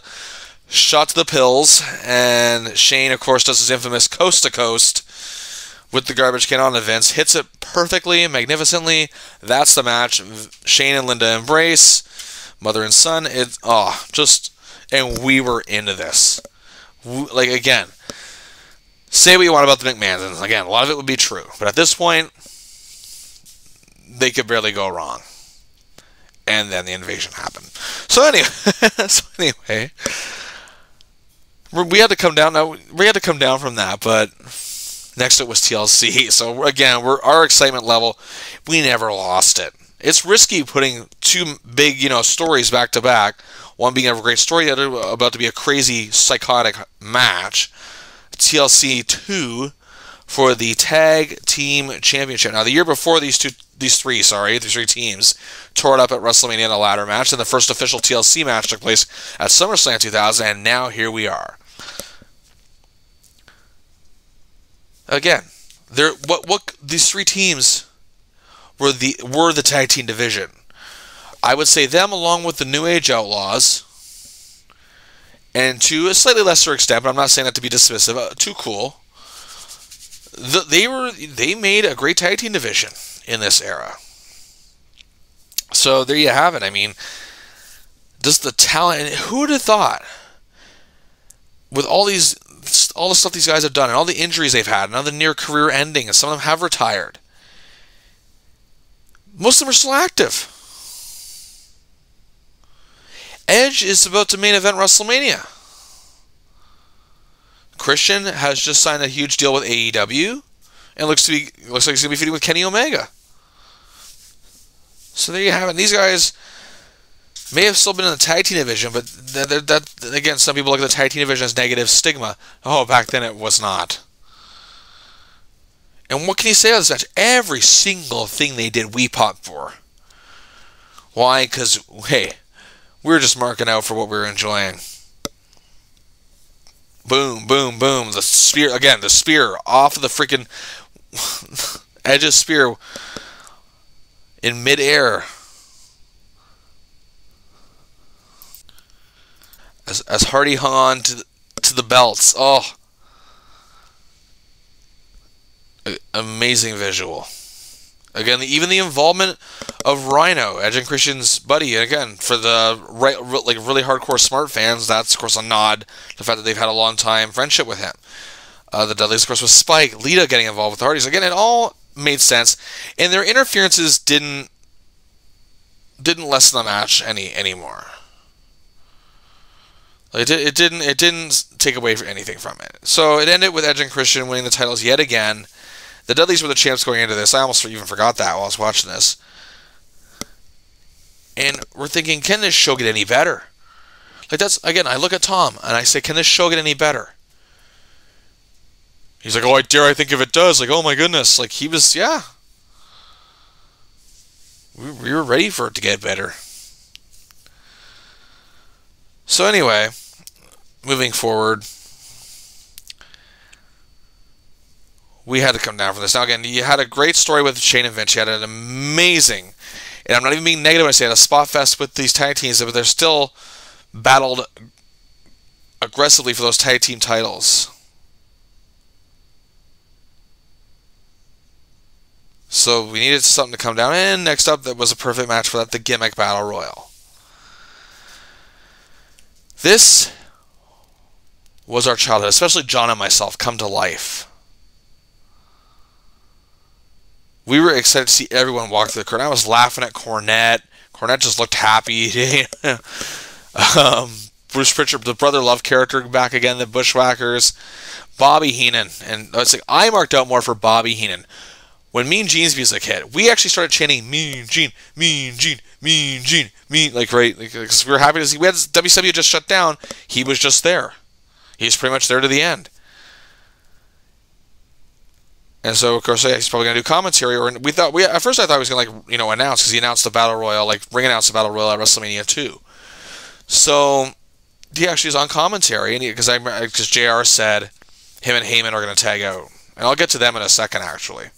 pills, and Shane, of course, does his infamous coast to coast with the garbage can on to Vince, hits it perfectly, magnificently. That's the match. Shane and Linda embrace, mother and son. And we were into this. Like, again, say what you want about the McMahons, and again, a lot of it would be true, but at this point, they could barely go wrong. And then the invasion happened. So anyway, we had to come down. Now we had to come down from that, but next it was TLC. So again, our excitement level, we never lost it. It's risky putting two big, stories back to back. One being a great story, the other about to be a crazy, psychotic match. TLC 2 for the Tag Team Championship. Now, the year before these three teams tore it up at WrestleMania in a ladder match, and the first official TLC match took place at SummerSlam 2000, and now here we are. Again, these three teams were the tag team division. I would say them, along with the New Age Outlaws, and to a slightly lesser extent, but I'm not saying that to be dismissive, Too Cool. They made a great tag team division in this era. So there you have it. I mean, just the talent, and who would have thought, with all the stuff these guys have done, and all the injuries they've had, and all the near career ending, and some of them have retired. Most of them are still active. Edge is about to main event WrestleMania. Christian has just signed a huge deal with AEW, and looks like he's going to be feuding with Kenny Omega. So there you have it. These guys may have still been in the tag team division, but that again, some people look at the tag team division as negative stigma. Oh, back then it was not. And what can you say about this match? Every single thing they did, we popped for. Why? Because, hey, we were just marking out for what we were enjoying. Boom, boom, boom. The spear, again, the spear off of the freaking Edge's spear in midair. As Hardy hung on to the belts. Oh. Amazing visual. Again, even the involvement of Rhino, Edge and Christian's buddy. And again, for the really hardcore smart fans, that's of course a nod to the fact that they've had a long time friendship with him. The Dudleys, of course, with Spike, Lita getting involved with the Hardys. Again, it all made sense, and their interferences didn't lessen the match anymore. It didn't take away anything from it. So it ended with Edge and Christian winning the titles yet again. The Dudleys were the champs going into this. I almost even forgot that while I was watching this. And we're thinking, can this show get any better? Like, that's, again, I look at Tom and I say, can this show get any better? He's like, oh, I dare I think if it does. Like, oh my goodness. Like, he was, yeah. We were ready for it to get better. So anyway, moving forward, we had to come down from this. Now again, you had a great story with Shane and Vince. You had an amazing, and I'm not even being negative when I say it, a spot fest with these tag teams, but they're still battled aggressively for those tag team titles. So we needed something to come down. And next up, that was a perfect match for that, the Gimmick Battle Royal. This was our childhood, especially John and myself, come to life. We were excited to see everyone walk through the curtain. I was laughing at Cornette. Cornette just looked happy. Bruce Pritchard, the Brother Love character, back again, the Bushwhackers. Bobby Heenan. And I marked out more for Bobby Heenan. when Mean Gene's music hit, we actually started chanting Mean Gene, Mean Gene, Mean Gene, Mean, like, right, because we were happy to see, we had WCW just shut down, he was just there. He was pretty much there to the end. And so, of course, yeah, he's probably going to do commentary, or at first I thought he was going to, like, announce, because he announced the Battle Royal, like, ring announced the Battle Royal at WrestleMania 2. So, he actually is on commentary, and because JR said him and Heyman are going to tag out. And I'll get to them in a second, actually.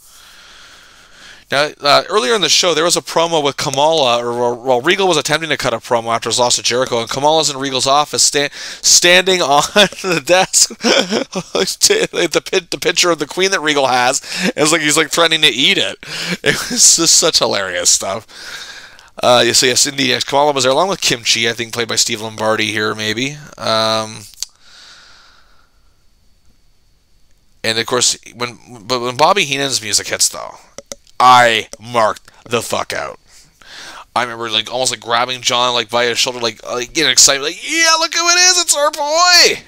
Now, earlier in the show, there was a promo with Kamala, or Regal was attempting to cut a promo after his loss to Jericho, and Kamala's in Regal's office, standing on the desk, the picture of the Queen that Regal has. It's like he's like threatening to eat it. It was just such hilarious stuff. So yes, indeed, Kamala was there along with Kimchi, I think, played by Steve Lombardi here, maybe. And of course, when Bobby Heenan's music hits, though, I marked the fuck out. I remember like almost like grabbing John like by his shoulder, like getting excited, like, yeah, look who it is, it's our boy.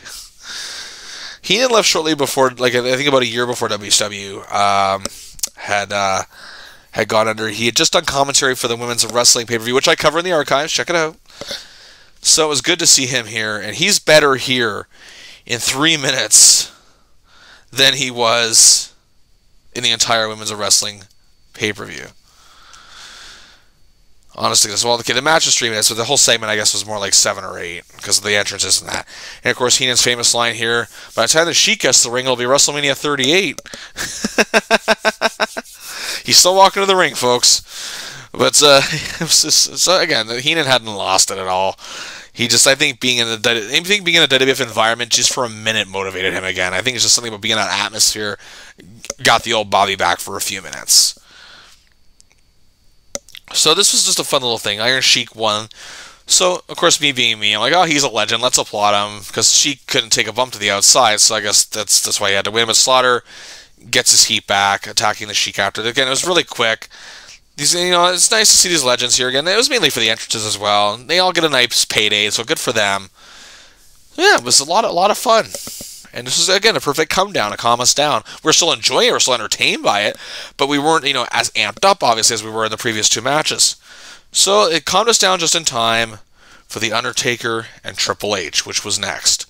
Heenan left shortly before, like I think about a year before WCW had gone under. He had just done commentary for the Women's Wrestling pay-per-view, which I cover in the archives. Check it out. So it was good to see him here, and he's better here in 3 minutes than he was in the entire Women's Wrestling pay-per-view. Honestly, the match was 3 minutes, so the whole segment, I guess, was more like 7 or 8 because of the entrances and that. And of course, Heenan's famous line here: by the time the Sheik gets to the ring, it'll be WrestleMania 38. He's still walking to the ring, folks. But so again, Heenan hadn't lost it at all. He just, I think being in a WWF environment just for a minute motivated him again. I think it's just something about being in that atmosphere got the old Bobby back for a few minutes. So this was just a fun little thing. Iron Sheik won. So, of course, me being me, I'm like, oh, he's a legend. Let's applaud him. Because Sheik couldn't take a bump to the outside, so I guess that's why he had to win. But Slaughter gets his heat back, attacking the Sheik after. Again, it was really quick. It's nice to see these legends here again. It was mainly for the entrances as well. They all get a nice payday, so good for them. Yeah, it was a lot of fun. And this was, again, a perfect come down, to calm us down. We're still enjoying it, we're still entertained by it, but we weren't, as amped up, obviously, as we were in the previous 2 matches. So it calmed us down just in time for The Undertaker and Triple H, which was next.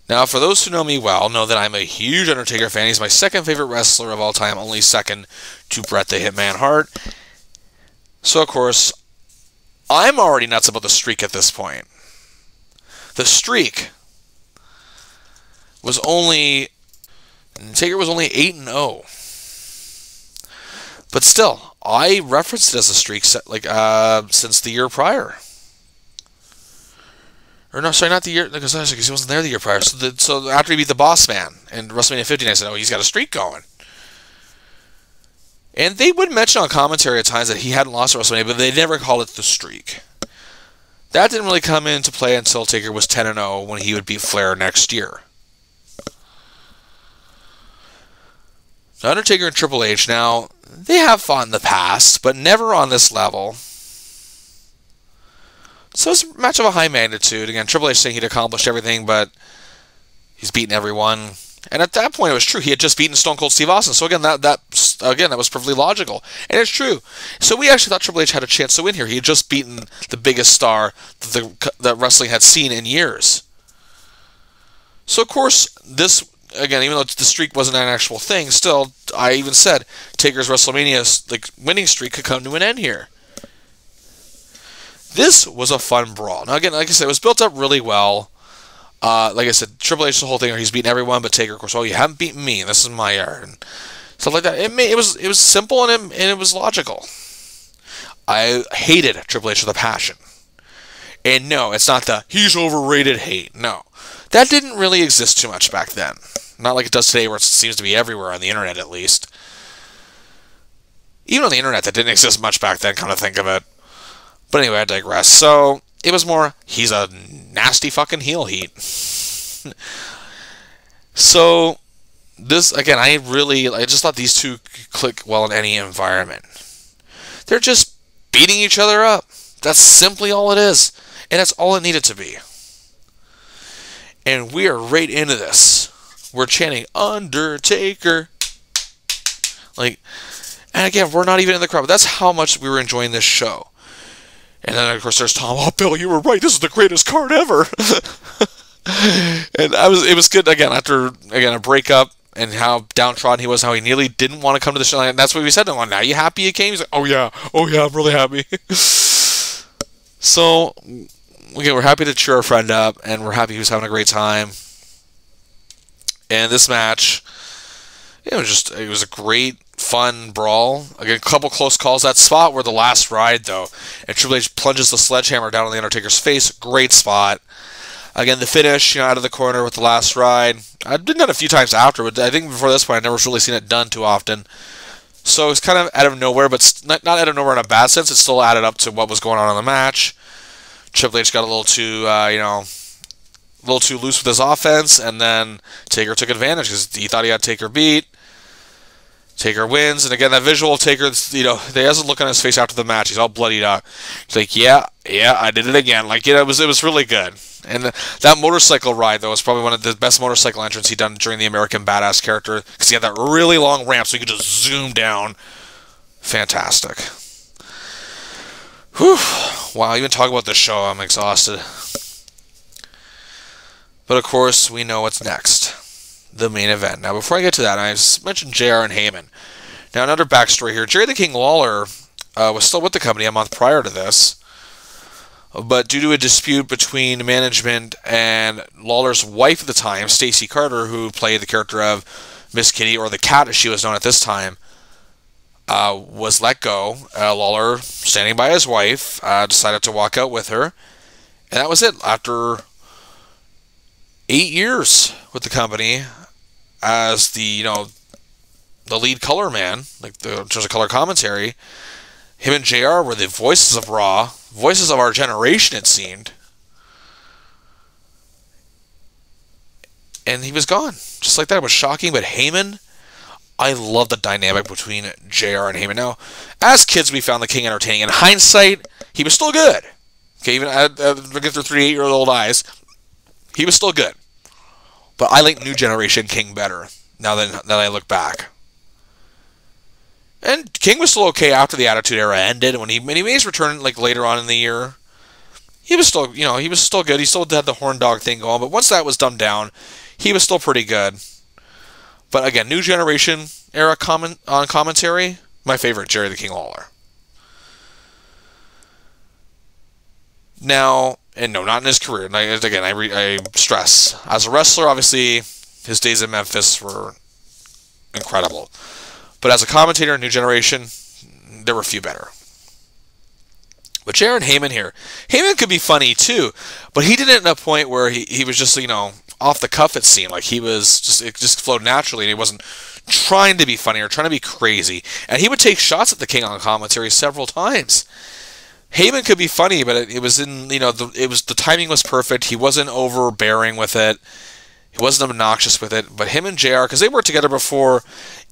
Now, for those who know me well, know that I'm a huge Undertaker fan. He's my second favorite wrestler of all time, only second to Bret the Hitman Hart. So, of course, I'm already nuts about the streak at this point. The streak was Taker was only 8-0. But still, I referenced it as a streak since the year prior. Or no, sorry, not the year, because he wasn't there the year prior. So after he beat the Boss Man in WrestleMania 15, I said, oh, he's got a streak going. And they would mention on commentary at times that he hadn't lost at WrestleMania, but they never called it the streak. That didn't really come into play until Taker was 10-0 when he would beat Flair next year. The Undertaker and Triple H, now, they have fought in the past, but never on this level. So it's a match of a high magnitude. Again, Triple H saying he'd accomplished everything, but he's beaten everyone. And at that point, it was true. He had just beaten Stone Cold Steve Austin. So again, that was perfectly logical. And it's true. So we actually thought Triple H had a chance to win here. He had just beaten the biggest star that wrestling had seen in years. So, of course, this... Again, even though the streak wasn't an actual thing, still, I even said Taker's WrestleMania winning streak could come to an end here. This was a fun brawl. Now, again, like I said, it was built up really well. Like I said, Triple H, the whole thing, he's beaten everyone, but Taker, of course, oh, you haven't beaten me, and this is my yard, and stuff like that. It was simple and it was logical. I hated Triple H with a passion. And no, it's not the he's overrated hate. No. That didn't really exist too much back then. Not like it does today, where it seems to be everywhere on the internet, at least. Even on the internet, that didn't exist much back then, come to think of it. But anyway, I digress. So, it was more, he's a nasty fucking heel heat. So, this, again, I just thought these two click well in any environment. They're just beating each other up. That's simply all it is. And that's all it needed to be. And we are right into this. We're chanting Undertaker. Like, and again, we're not even in the crowd, but that's how much we were enjoying this show. And then, of course, there's Tom. Oh, Bill, you were right. This is the greatest card ever. And it was good, again, after, a breakup and how downtrodden he was, how he nearly didn't want to come to the show. And that's what we said to him. Now, you happy you came? He's like, oh, yeah, I'm really happy. So, again, we're happy to cheer our friend up, and we're happy he was having a great time. And this match, it was a great, fun brawl. Again, a couple close calls. That spot where the last ride, though, and Triple H plunges the sledgehammer down on the Undertaker's face. Great spot. Again, the finish, out of the corner with the last ride. I've done it a few times after, but I think before this point, I've never really seen it done too often. So it's kind of out of nowhere, but not out of nowhere in a bad sense. It still added up to what was going on in the match. Triple H got a little too, a little too loose with his offense, and then Taker took advantage because he thought he had Taker beat. Taker wins, and again, that visual of Taker, he has a look on his face after the match. He's all bloodied out. He's like, yeah, I did it again. Like, it was really good. And that motorcycle ride, though, was probably one of the best motorcycle entrances he done during the American Badass character, because he had that really long ramp, so you could just zoom down. Fantastic. Whew. Wow, even talking about this show, I'm exhausted. But, of course, we know what's next. The main event. Now, before I get to that, I mentioned JR and Heyman. Now, another backstory here. Jerry the King Lawler was still with the company a month prior to this, but due to a dispute between management and Lawler's wife at the time, Stacey Carter, who played the character of Miss Kitty, or the Cat as she was known at this time, was let go. Lawler, standing by his wife, decided to walk out with her, and that was it. After 8 years with the company as the lead color man, in terms of color commentary, him and JR were the voices of Raw, voices of our generation, it seemed. And he was gone. Just like that. It was shocking. But Heyman, I love the dynamic between JR and Heyman. Now, as kids, we found the King entertaining. In hindsight, he was still good. Okay, even looking through 3 8-year-old eyes, he was still good. But I like New Generation King better now that I look back. And King was still okay after the Attitude Era ended. When he made his return later on in the year, he was still he was still good. He still had the horn dog thing going. But once that was dumbed down, he was still pretty good. But again, New Generation Era commentary, my favorite, Jerry the King Lawler. Now, and no, not in his career. And again, I stress, as a wrestler, obviously, his days in Memphis were incredible. But as a commentator in New Generation, there were a few better. But Jaron Heyman here. Heyman could be funny, too. But he did it at a point where he was just, off the cuff, it seemed. Like it just flowed naturally, and he wasn't trying to be funny or trying to be crazy. And he would take shots at the King on commentary several times. Heyman could be funny, but it was the timing was perfect. He wasn't overbearing with it. He wasn't obnoxious with it. But him and JR, because they worked together before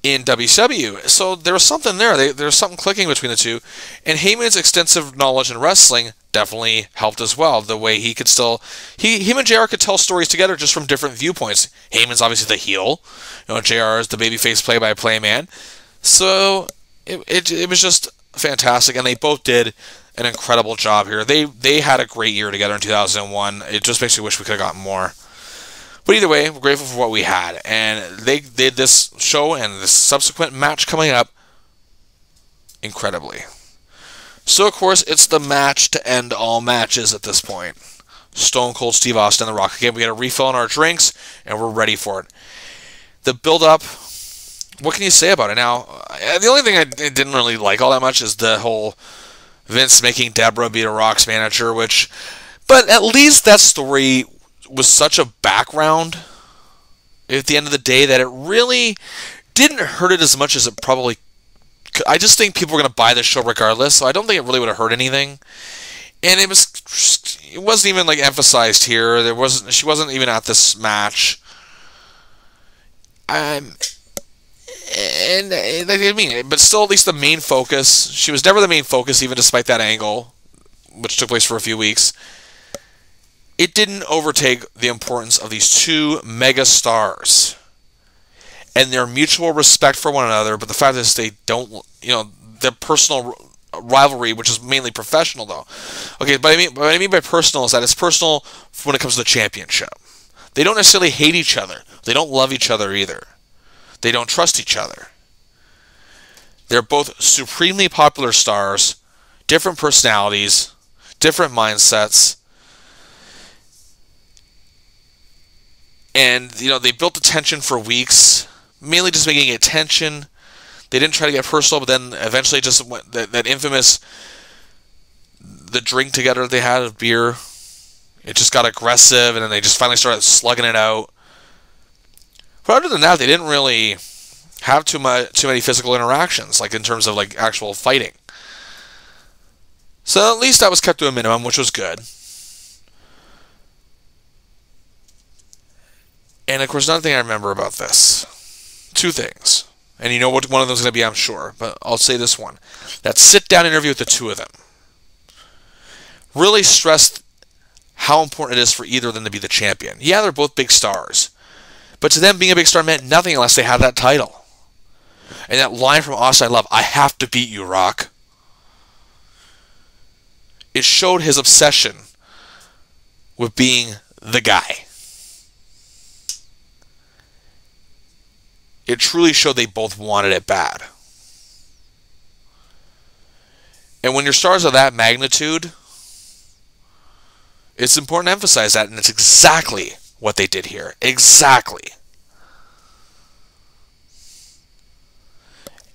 in WCW, so there was something there. There was something clicking between the two. And Heyman's extensive knowledge in wrestling definitely helped as well. The way he could him and JR could tell stories together just from different viewpoints. Heyman's obviously the heel. JR is the babyface play-by-play man. So it was just fantastic, and they both did an incredible job here. They had a great year together in 2001. It just makes me wish we could have gotten more. But either way, we're grateful for what we had. And they did this show and this subsequent match coming up incredibly. So, of course, it's the match to end all matches at this point. Stone Cold Steve Austin and The Rock. Again, we got a refill on our drinks, and we're ready for it. The build-up, what can you say about it? Now, the only thing I didn't really like all that much is the whole Vince making Deborah be The Rock's manager, but at least that story was such a background at the end of the day that it really didn't hurt it as much as it probably could. I just think people were going to buy the show regardless, so I don't think it really would have hurt anything. And it wasn't even emphasized here. She wasn't even at this match. But still, at least the main focus. She was never the main focus, even despite that angle, which took place for a few weeks. It didn't overtake the importance of these two mega stars. and their mutual respect for one another, but the fact is they don't, their personal rivalry, which is mainly professional, though. Okay, but what I mean by personal is that it's personal when it comes to the championship. They don't necessarily hate each other. They don't love each other either. They don't trust each other. They're both supremely popular stars, different personalities, different mindsets. And, they built the tension for weeks, mainly just making it tension. They didn't try to get personal, but then eventually just went, that infamous, the drink together they had of beer, it just got aggressive, and then they just finally started slugging it out. But other than that, they didn't really have too many physical interactions, like in terms of like actual fighting. So at least that was kept to a minimum, which was good. And of course, another thing I remember about this, two things. And you know what one of them is going to be, I'm sure, but I'll say this one. That sit-down interview with the two of them really stressed how important it is for either of them to be the champion. Yeah, they're both big stars, but to them, being a big star meant nothing unless they had that title. And that line from Austin, I love, "I have to beat you, Rock." It showed his obsession with being the guy. It truly showed they both wanted it bad. And when you're stars of that magnitude, it's important to emphasize that, and it's exactly what they did here. Exactly.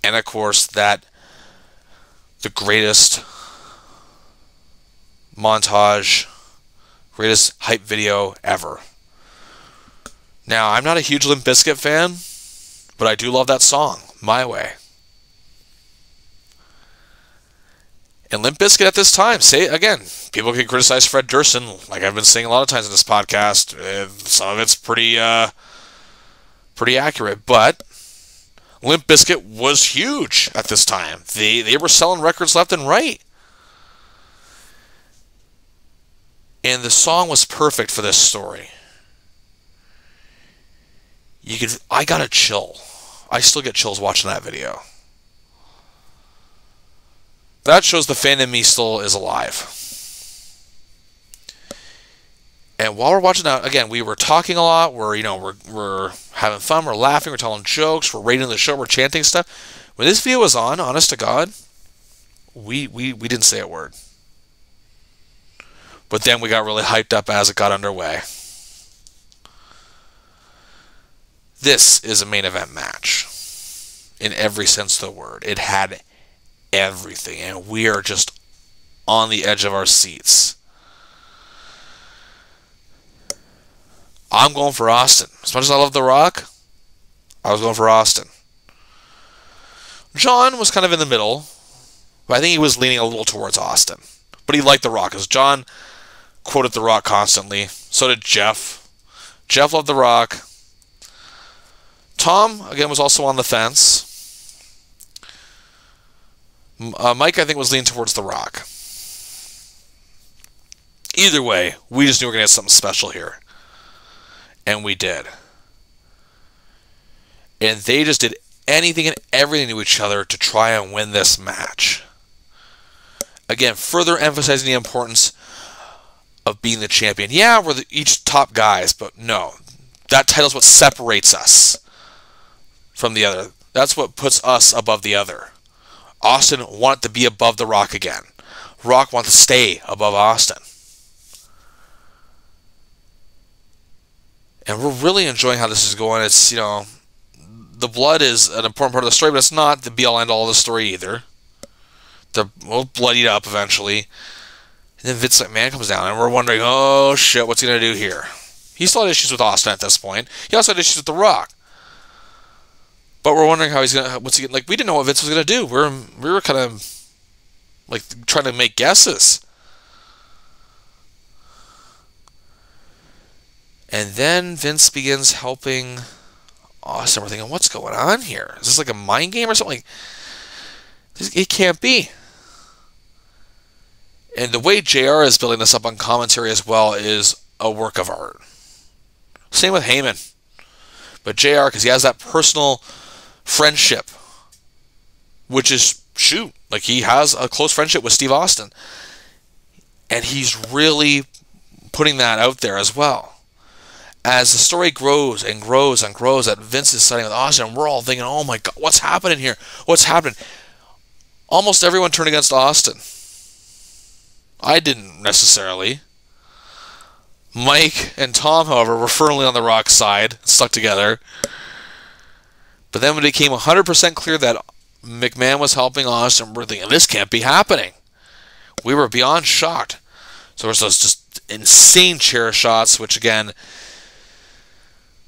And of course, the greatest montage, greatest hype video ever. Now, I'm not a huge Limp Bizkit fan, but I do love that song, My Way. And Limp Bizkit at this time, say it again, people can criticize Fred Durst, like I've been saying a lot of times in this podcast. Some of it's pretty accurate, but Limp Bizkit was huge at this time. They were selling records left and right. And the song was perfect for this story. I got a chill. I still get chills watching that video. That shows the fan in me still is alive. And while we're watching that, again, we were talking a lot. We're having fun. We're laughing. We're telling jokes. We're rating the show. We're chanting stuff. When this video was on, honest to God, we didn't say a word. But then we got really hyped up as it got underway. This is a main event match. In every sense of the word. It had everything. And we are just on the edge of our seats. I'm going for Austin. As much as I love The Rock, I was going for Austin. John was kind of in the middle, but I think he was leaning a little towards Austin. But he liked The Rock, because John quoted The Rock constantly. So did Jeff. Jeff loved The Rock. Tom, again, was also on the fence. Mike, I think, was leaning towards The Rock. Either way, we just knew we were going to get something special here. And we did. And they just did anything and everything to each other to try and win this match. Again, further emphasizing the importance of being the champion. Yeah, we're each top guys, but no. That title's what separates us from the other. That's what puts us above the other. Austin wanted to be above The Rock again. Rock wanted to stay above Austin. And we're really enjoying how this is going. It's, the blood is an important part of the story, but it's not the be-all end-all of the story either. They're both bloodied up eventually. And then Vince McMahon comes down, and we're wondering, oh shit, what's he going to do here? He still had issues with Austin at this point. He also had issues with The Rock. But we're wondering how he's going to, we didn't know what Vince was going to do. We were kind of, trying to make guesses. And then Vince begins helping Austin. We're thinking, what's going on here? Is this like a mind game or something? It can't be. And the way JR is building this up on commentary as well is a work of art. Same with Heyman. But JR, because he has that personal friendship, which is, like he has a close friendship with Steve Austin. And he's really putting that out there as well. As the story grows and grows and grows that Vince is siding with Austin, and we're all thinking, oh my God, what's happening here? What's happening? Almost everyone turned against Austin. I didn't necessarily. Mike and Tom, however, were firmly on the Rock's side, stuck together. But then when it became 100% clear that McMahon was helping Austin, we're thinking, this can't be happening. We were beyond shocked. So there's those just insane chair shots, which again,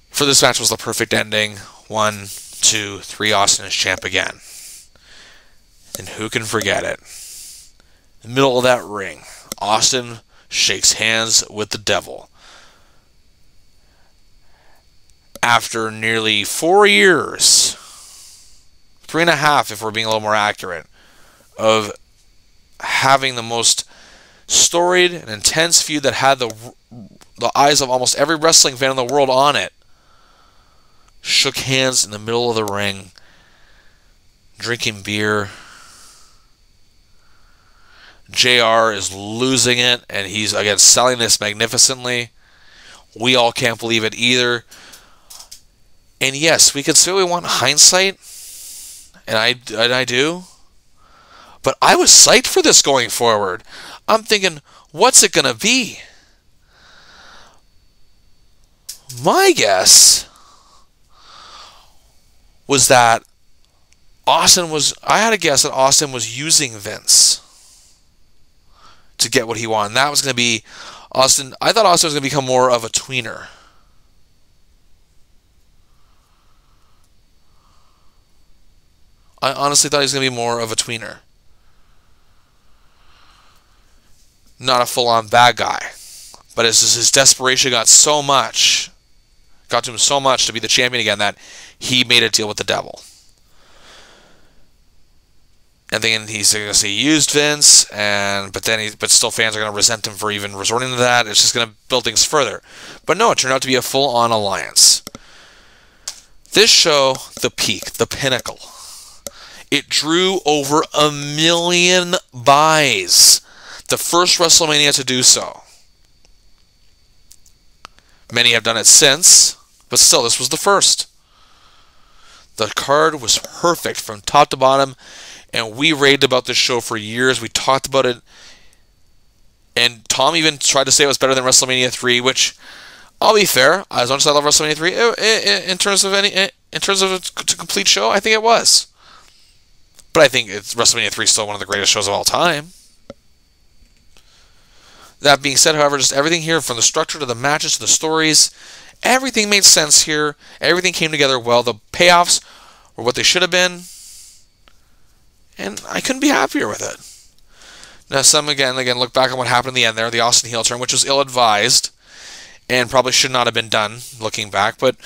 for this match was the perfect ending. 1, 2, 3, Austin is champ again. And who can forget it? In the middle of that ring, Austin shakes hands with the devil. After nearly 4 years, 3.5 if we're being a little more accurate, of having the most storied and intense feud that had the eyes of almost every wrestling fan in the world on it, shook hands in the middle of the ring, drinking beer. JR is losing it, and he's, again, selling this magnificently. We all can't believe it either. And yes, we could say we want hindsight, and I do. But I was psyched for this going forward. I'm thinking, what's it going to be? My guess was that I had a guess that Austin was using Vince to get what he wanted. And that was going to be Austin. I thought Austin was going to become more of a tweener. I honestly thought he was going to be more of a tweener. Not a full-on bad guy. But it's just his desperation got to him so much to be the champion again that he made a deal with the devil. And then he's going to say he used Vince, but still fans are going to resent him for even resorting to that. It's just going to build things further. But no, it turned out to be a full-on alliance. This show, the peak, the pinnacle. It drew over 1 million buys. The first WrestleMania to do so. Many have done it since, but still, this was the first. The card was perfect from top to bottom, and we raved about this show for years. We talked about it, and Tom even tried to say it was better than WrestleMania 3, which, I'll be fair, as much as I love WrestleMania 3, in terms of a complete show, I think it was. But I think WrestleMania 3 is still one of the greatest shows of all time. That being said, however, just everything here, from the structure to the matches to the stories, everything made sense here. Everything came together well. The payoffs were what they should have been. And I couldn't be happier with it. Now, some, again, look back on what happened in the end there, the Austin heel turn, which was ill-advised and probably should not have been done, looking back. But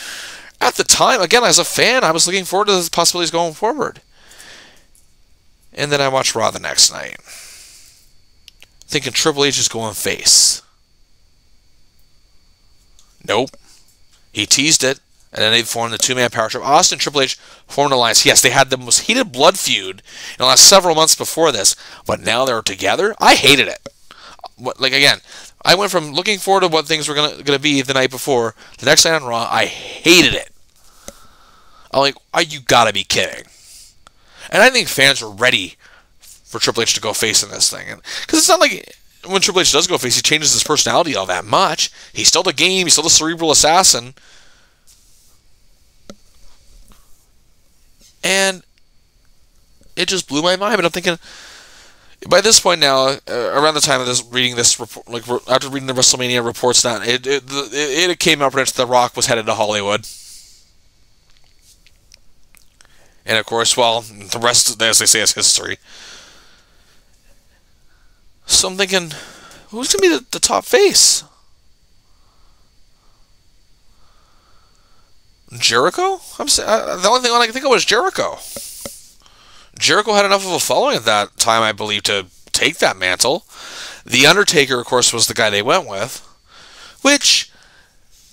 at the time, again, as a fan, I was looking forward to the possibilities going forward. And then I watched Raw the next night, thinking Triple H is going face. Nope. He teased it, and then they formed the two-man power trip. Austin and Triple H formed an alliance. Yes, they had the most heated blood feud in the last several months before this, but now they're together? I hated it. Again, I went from looking forward to what things were gonna be the night before. The next night on Raw, I hated it. I'm like, you gotta be kidding. And I think fans are ready for Triple H to go face in this thing. Because it's not like when Triple H does go face, he changes his personality all that much. He's still the game. He's still the cerebral assassin. And it just blew my mind. But I'm thinking, by this point now, around the time of this, reading this report, after reading the WrestleMania reports, it came up that The Rock was headed to Hollywood. And of course, well, the rest, as they say, is history. So I'm thinking, who's going to be the top face? Jericho? The only thing I can think of was Jericho. Jericho had enough of a following at that time, I believe, to take that mantle. The Undertaker, of course, was the guy they went with. Which,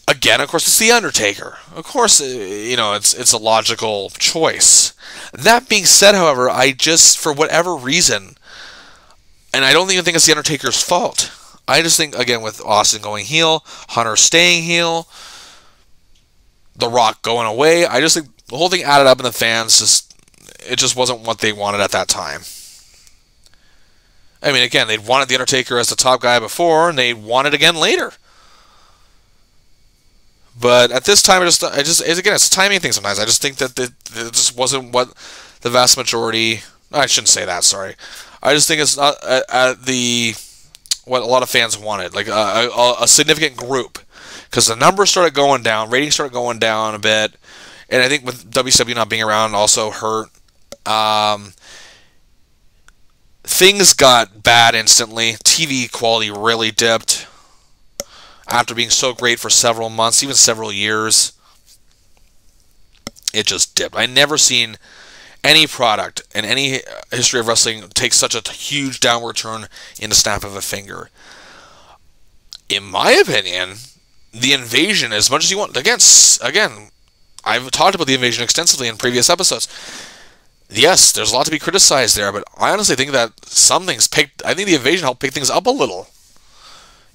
Again, of course, it's The Undertaker. Of course, it's a logical choice. That being said, however, I just, for whatever reason, and I don't even think it's The Undertaker's fault. I just think, again, with Austin going heel, Hunter staying heel, The Rock going away, I just think the whole thing added up, and the fans it just wasn't what they wanted at that time. I mean, again, they'd wanted The Undertaker as the top guy before, and they want it again later. But at this time, it's a timing thing sometimes. I just think that it just wasn't what the vast majority... I shouldn't say that, sorry. I just think it's not what a lot of fans wanted, like a significant group. Because the numbers started going down, ratings started going down a bit, and I think with WCW not being around also hurt. Things got bad instantly. TV quality really dipped. After being so great for several months, even several years, it just dipped. I never seen any product in any history of wrestling take such a huge downward turn in the snap of a finger. In my opinion, the Invasion, as much as you want, again, I've talked about the Invasion extensively in previous episodes. Yes, there's a lot to be criticized there, but I honestly think that I think the Invasion helped pick things up a little.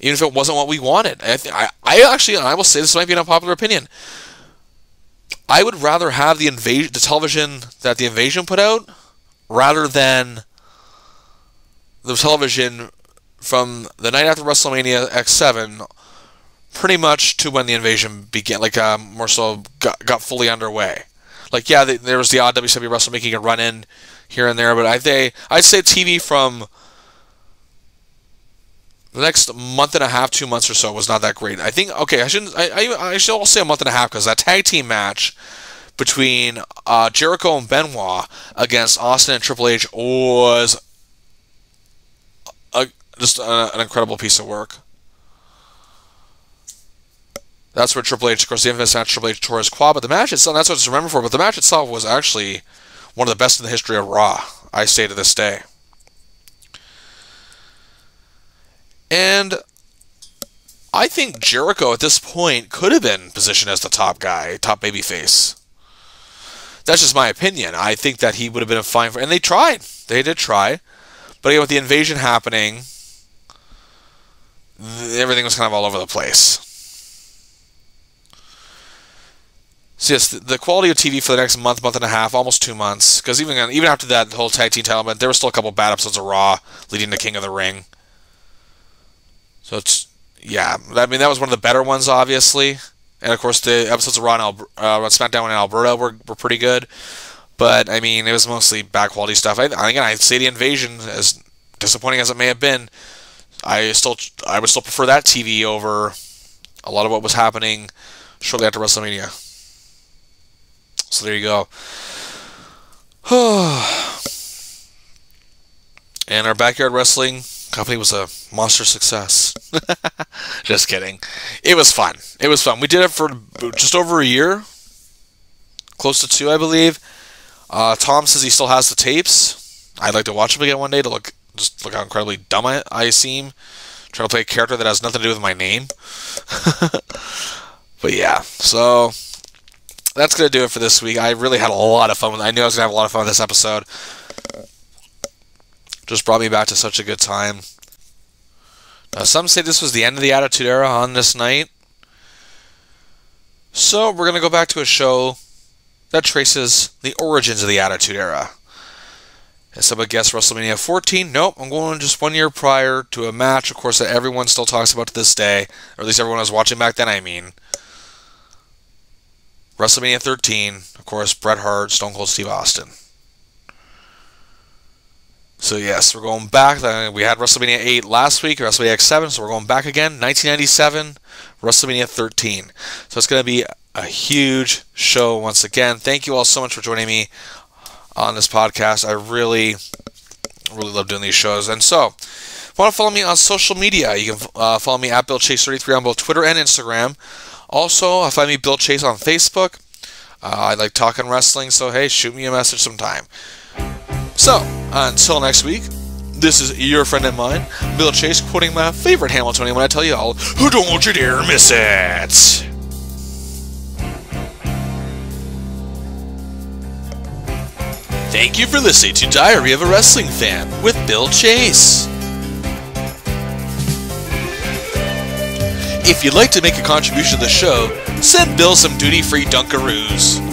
Even if it wasn't what we wanted. I actually, and I will say this might be an unpopular opinion, I would rather have the television that the Invasion put out rather than the television from the night after WrestleMania X7 pretty much to when the Invasion began, more so got fully underway. Yeah, there was the odd WCW wrestler making a run in here and there, but I'd say TV from the next month and a half, 2 months or so was not that great. I think, okay, I should also say a month and a half, because that tag team match between Jericho and Benoit against Austin and Triple H was just an incredible piece of work. That's where Triple H, of course, the infamous match, Triple H tore his quad, but the match itself, that's what it's remembered for, but the match itself was actually one of the best in the history of Raw, I say to this day. And I think Jericho at this point could have been positioned as the top guy, top babyface. That's just my opinion. I think that he would have been a fine... And they tried. They did try. But again, with the Invasion happening, everything was kind of all over the place. So yes, the quality of TV for the next month and a half, almost 2 months, because even after that the whole tag team title, there were still a couple bad episodes of Raw leading to King of the Ring. So yeah, I mean, that was one of the better ones, obviously. And of course, the episodes of Raw and SmackDown in Alberta were pretty good. But I mean, it was mostly bad quality stuff. Again, I'd say the Invasion, as disappointing as it may have been, I would still prefer that TV over a lot of what was happening shortly after WrestleMania. So there you go. And our Backyard Wrestling company was a monster success. Just kidding. It was fun. It was fun. We did it for just over a year. Close to 2, I believe. Tom says he still has the tapes. I'd like to watch them again one day to look how incredibly dumb I seem. Trying to play a character that has nothing to do with my name. But yeah, so that's going to do it for this week. I really had a lot of fun with it. I knew I was going to have a lot of fun with this episode. Just brought me back to such a good time. Some say this was the end of the Attitude Era on this night. So we're going to go back to a show that traces the origins of the Attitude Era. And some would guess WrestleMania 14. Nope, I'm going just 1 year prior to a match, of course, that everyone still talks about to this day. Or at least everyone was watching back then, I mean. WrestleMania 13, of course, Bret Hart, Stone Cold Steve Austin. So yes, we're going back. We had WrestleMania 8 last week, WrestleMania X7, so we're going back again. 1997, WrestleMania 13. So it's going to be a huge show once again. Thank you all so much for joining me on this podcast. I really love doing these shows. And so, if you want to follow me on social media, you can follow me at BillChase33 on both Twitter and Instagram. Also, find me Bill Chase on Facebook. I like talking wrestling, so hey, shoot me a message sometime. So, until next week, this is your friend and mine, Bill Chase, quoting my favorite Hamiltonian when I tell you all, who don't want you dare miss it. Thank you for listening to Diary of a Wrestling Fan with Bill Chase. If you'd like to make a contribution to the show, send Bill some duty-free Dunkaroos.